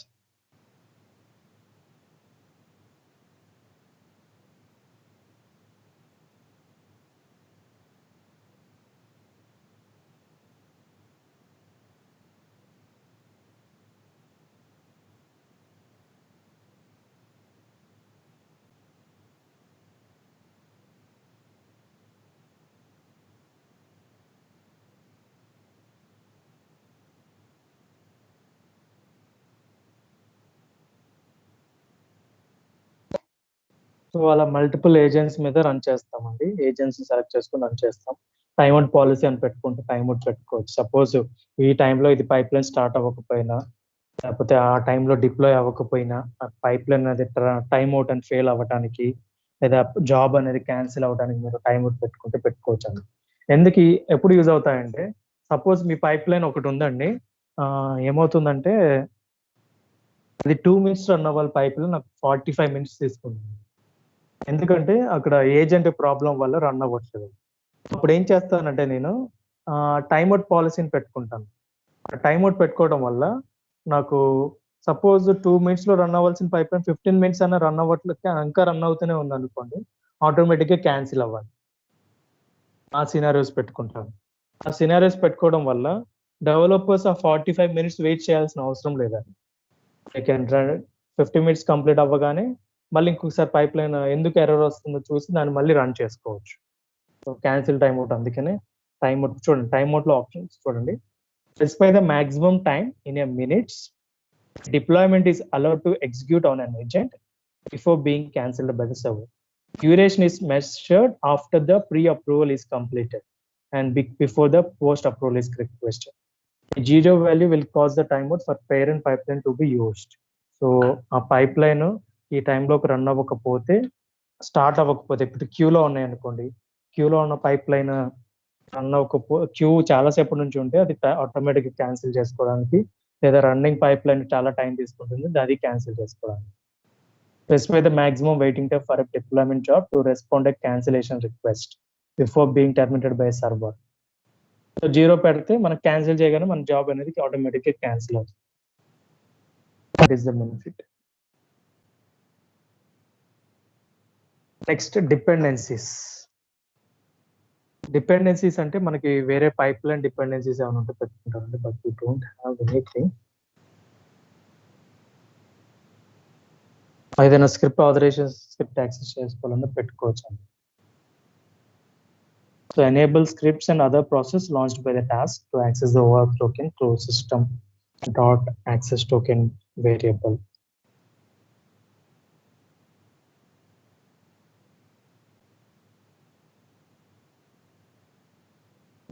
So అలా మల్టిపుల్ ఏజెంట్స్ మీద రన్ చేస్తామండి. ఏజెంట్స్ సెలెక్ట్ చేసుకుని రన్ చేస్తాం. టైమ్ అవుట్ పాలసీ అని పెట్టుకుంటే టైమ్ అవుట్ పెట్టుకోవచ్చు. సపోజ్ ఈ టైంలో ఇది పైప్ లైన్ స్టార్ట్ అవ్వకపోయినా, లేకపోతే ఆ టైంలో డిప్లాయ్ అవ్వకపోయినా, ఆ పైప్ లైన్ అనేది టైమ్ అవుట్ అని ఫెయిల్ అవ్వడానికి, లేదా జాబ్ అనేది క్యాన్సిల్ అవ్వడానికి మీరు టైమ్ అవుట్ పెట్టుకుంటే పెట్టుకోవచ్చు అండి. ఎందుకు ఎప్పుడు యూజ్ అవుతాయంటే, సపోజ్ మీ పైప్ లైన్ ఒకటి ఉందండి, ఏమవుతుందంటే అది 2 minutes రన్ అవ్వాలి పైప్ లైన్, నాకు 45 minutes తీసుకుంది. ఎందుకంటే అక్కడ ఏజెంట్ ప్రాబ్లం వల్ల రన్ అవ్వట్లేదు. అప్పుడు ఏం చేస్తానంటే నేను టైమ్ అవుట్ పాలసీని పెట్టుకుంటాను. టైమ్ అవుట్ పెట్టుకోవడం వల్ల నాకు సపోజ్ 2 minutes లో రన్ అవ్వాల్సిన పైప్ లైన్ 15 minutes అన్న రన్ అవ్వట్లేదు, ఇంకా రన్ అవుతూనే ఉంది అనుకోండి, ఆటోమేటిక్ గా క్యాన్సిల్ అవ్వాలి. ఆ సినారియోస్ పెట్టుకుంటాను. ఆ సినారియోస్ పెట్టుకోవడం వల్ల డెవలపర్స్ ఆ 45 minutes వెయిట్ చేయాల్సిన అవసరం లేదండి. 50 minutes కంప్లీట్ అవ్వగానే మళ్ళీ ఇంకొకసారి పైప్ లైన్ ఎందుకు ఎర్రర్ వస్తుందో చూసి దాన్ని మళ్ళీ రన్ చేసుకోవచ్చు. So cancel time out. అందుకనే టైమ్ అవుట్ చూడండి, టైమ్ అవుట్ లో ఆప్షన్స్ చూడండి. Specify the maximum time in a minutes deployment is allowed to execute on an agent before being cancelled by the server. Duration is measured after the pre-approval is completed and before the post-approval is requested. A zero value will cause the timeout for parent pipeline to be used. So ఆ pipe line ఈ టైంలోకి run అవ్వకపోతే start అవ్వకపోతే, ఇప్పుడు క్యూలో ఉన్నాయి అనుకోండి, క్యూలో ఉన్న పైప్ లైన్ రన్ అవ్వకపో క్యూ చాలాసేపటి నుంచి ఉంటే అది ఆటోమేటిక్గా క్యాన్సిల్ చేసుకోవడానికి, లేదా రన్నింగ్ పైప్ లైన్ చాలా టైం తీసుకుంటుంది, అది క్యాన్సిల్ చేసుకోవడానికి. Specify the maximum waiting time for a deployment job to respond a cancellation request before being terminated by a server. So 0 పెడితే మనం క్యాన్సిల్ చేయగానే మన జాబ్ అనేది ఆటోమేటిక్గా క్యాన్సిల్ అవుతుంది. That is the benefit. Next dependencies. Dependencies అంటే మనకి వేరే పైప్ లైన్ డిపెండెన్సీస్ ఏమైనా ఉంటే పెట్టుకుంటారండి, but we don't have anything. ఏదైనా స్క్రిప్ట్ ఆథరైజేషన్ స్క్రిప్ట్ యాక్సెస్ చేసుకోవాలన్నా పెట్టుకోవచ్చు అండి. So enable scripts and other process launched by the task to access the OAuth token closed system dot access token variable.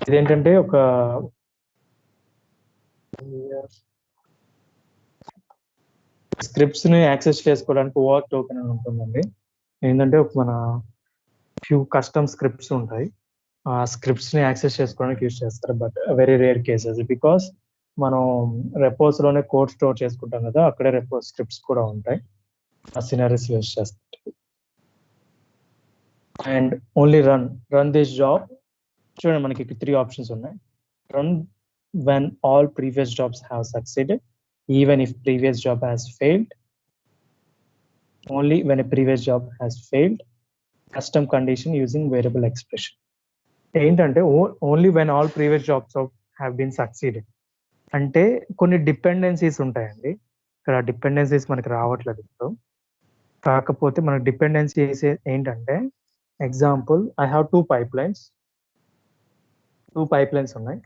ఇదేంటంటే ఒక scripts ని access చేసుకోవడానికి OAuth token అని ఉంటుందండి. ఏంటంటే మన ఫ్యూ కస్టమ్ స్క్రిప్ట్స్ ఉంటాయి, ఆ స్క్రిప్ట్స్ ని యాక్సెస్ చేసుకోవడానికి యూజ్ చేస్తారు, but very rare cases. Because మనం రెపోస్ లోనే కోడ్ స్టోర్ చేసుకుంటాం కదా, అక్కడే రెపో స్క్రిప్ట్స్ కూడా ఉంటాయి, ఆ సినారీస్ యూజ్ చేస్తారు. And only run this job. చూడండి మనకి 3 ఆప్షన్స్ ఉన్నాయి. Run when all previous jobs have succeeded, even if previous job has failed, only when a previous job has failed, custom condition using variable expression. ఏంటంటే only when all previous jobs have been succeeded అంటే కొన్ని dependencies ఉంటాయండి. ఇక్కడ dependencies మనకి రావట్లేదు ఇప్పుడు. కాకపోతే మనకి డిపెండెన్సీస్ ఏంటంటే, example I have 2 pipe lines ఉన్నాయి.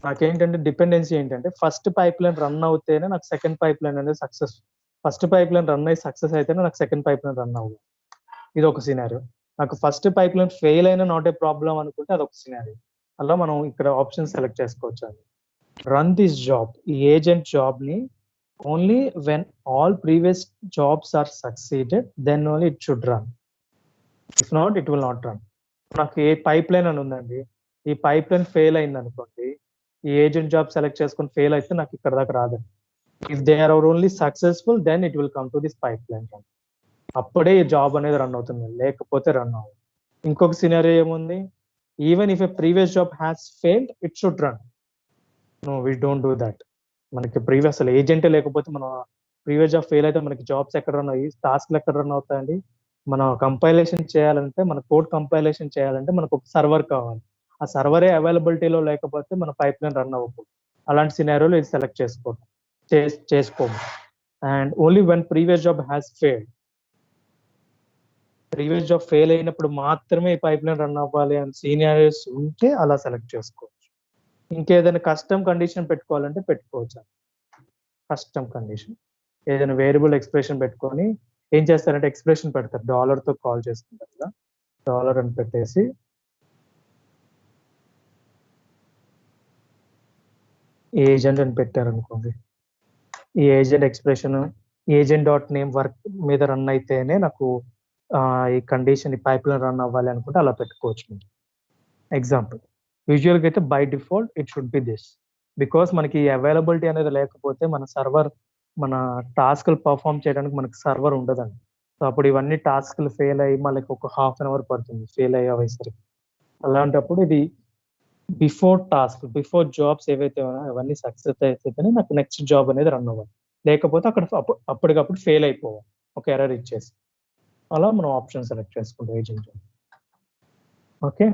నాకేంటంటే డిపెండెన్సీ ఏంటంటే, ఫస్ట్ పైప్ లైన్ రన్ అవుతేనే నాకు సెకండ్ పైప్ లైన్ అనేది success. First pipe line run అయ్యి సక్సెస్ అయితేనే నాకు సెకండ్ పైప్ లైన్ రన్ అవ్వదు. ఇది ఒక సినారియో. నాకు ఫస్ట్ పైప్ లైన్ ఫెయిల్ అయినా నాట్ ఏ ప్రాబ్లం అనుకుంటే అదొక సినారియో. అలా మనం ఇక్కడ ఆప్షన్ సెలెక్ట్ చేసుకోవచ్చు అండి. రన్ దిస్ జాబ్, ఈ ఏజెంట్ జాబ్ ని only when all previous jobs are succeeded then only it should run. If not it will not run. నాకు ఏ పైప్ లైన్ అని ఉందండి, ఈ పైప్ లైన్ ఫెయిల్ అయింది అనుకోండి, ఈ ఏజెంట్ జాబ్ సెలెక్ట్ చేసుకొని ఫెయిల్ అయితే నాకు ఇక్కడ దాకా రాదండి. If they are only successful then it will come to this pipeline. అప్పుడే ఈ జాబ్ అనేది రన్ అవుతుంది, లేకపోతే రన్ అవ్వదు. ఇంకొక సినారియో ఏముంది, even if a previous job has failed it should run. No, we don't do that. మనకి previous అసలు ఏజెంటే లేకపోతే మన ప్రీవియస్ జాబ్ ఫెయిల్ అయితే మనకి జాబ్స్ ఎక్కడ రన్ అయ్యి టాస్క్లు ఎక్కడ రన్ అవుతాయండి. మనం కంపైలేషన్ చేయాలంటే, మన కోడ్ కంపైలేషన్ చేయాలంటే మనకు ఒక సర్వర్ కావాలి. ఆ సర్వరే అవైలబిలిటీలో లేకపోతే మన పైప్ లైన్ రన్ అవ్వకూడదు. అలాంటి సినారియోలో ఇది సెలెక్ట్ చేసుకోము. And only when previous job has failed, previous job fail అయినప్పుడు మాత్రమే ఈ పైప్ లైన్ రన్ అవ్వాలి అని సీనియర్స్ ఉంటే అలా సెలెక్ట్ చేసుకోవచ్చు. ఇంకేదైనా కస్టమ్ కండిషన్ పెట్టుకోవాలంటే పెట్టుకోవచ్చు. కస్టమ్ కండిషన్ ఏదైనా వేరియబుల్ ఎక్స్ప్రెషన్ పెట్టుకొని ఏం చేస్తారంటే ఎక్స్ప్రెషన్ పెడతారు, డాలర్తో కాల్ చేసుకుంటారు కదా, డాలర్ అని పెట్టేసి ఏజెంట్ అని పెట్టారనుకోండి, ఈ agent expression agent dot name work మీద రన్ అయితేనే నాకు ఈ కండిషన్ ఈ పైప్ లైన్ రన్ అవ్వాలి అనుకుంటే అలా పెట్టుకోవచ్చు. ఎగ్జాంపుల్ యూజువల్గా అయితే by default it should be this, because మనకి అవైలబిలిటీ అనేది లేకపోతే మన సర్వర్ మన టాస్క్లు పర్ఫామ్ చేయడానికి మనకి సర్వర్ ఉండదండి. సో అప్పుడు ఇవన్నీ టాస్క్లు ఫెయిల్ అయ్యి మళ్ళీ ఒక ½ అవర్ పడుతుంది ఫెయిల్ అయ్యేసరికి. అలాంటప్పుడు ఇది బిఫోర్ జాబ్స్ ఏవైతే ఉన్నాయో అవన్నీ సక్సెస్ అయితేనే నాకు నెక్స్ట్ జాబ్ అనేది రన్ అవ్వాలి, లేకపోతే అక్కడ అప్పటికప్పుడు ఫెయిల్ అయిపోవాలి ఒక ఎర్రర్ ఇచ్చేసి. అలా మనం ఆప్షన్ సెలెక్ట్ చేసుకుంటాం ఏజెంట్. ఓకే,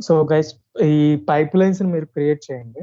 సో గైస్ ఈ పైప్ లైన్స్ మీరు క్రియేట్ చేయండి.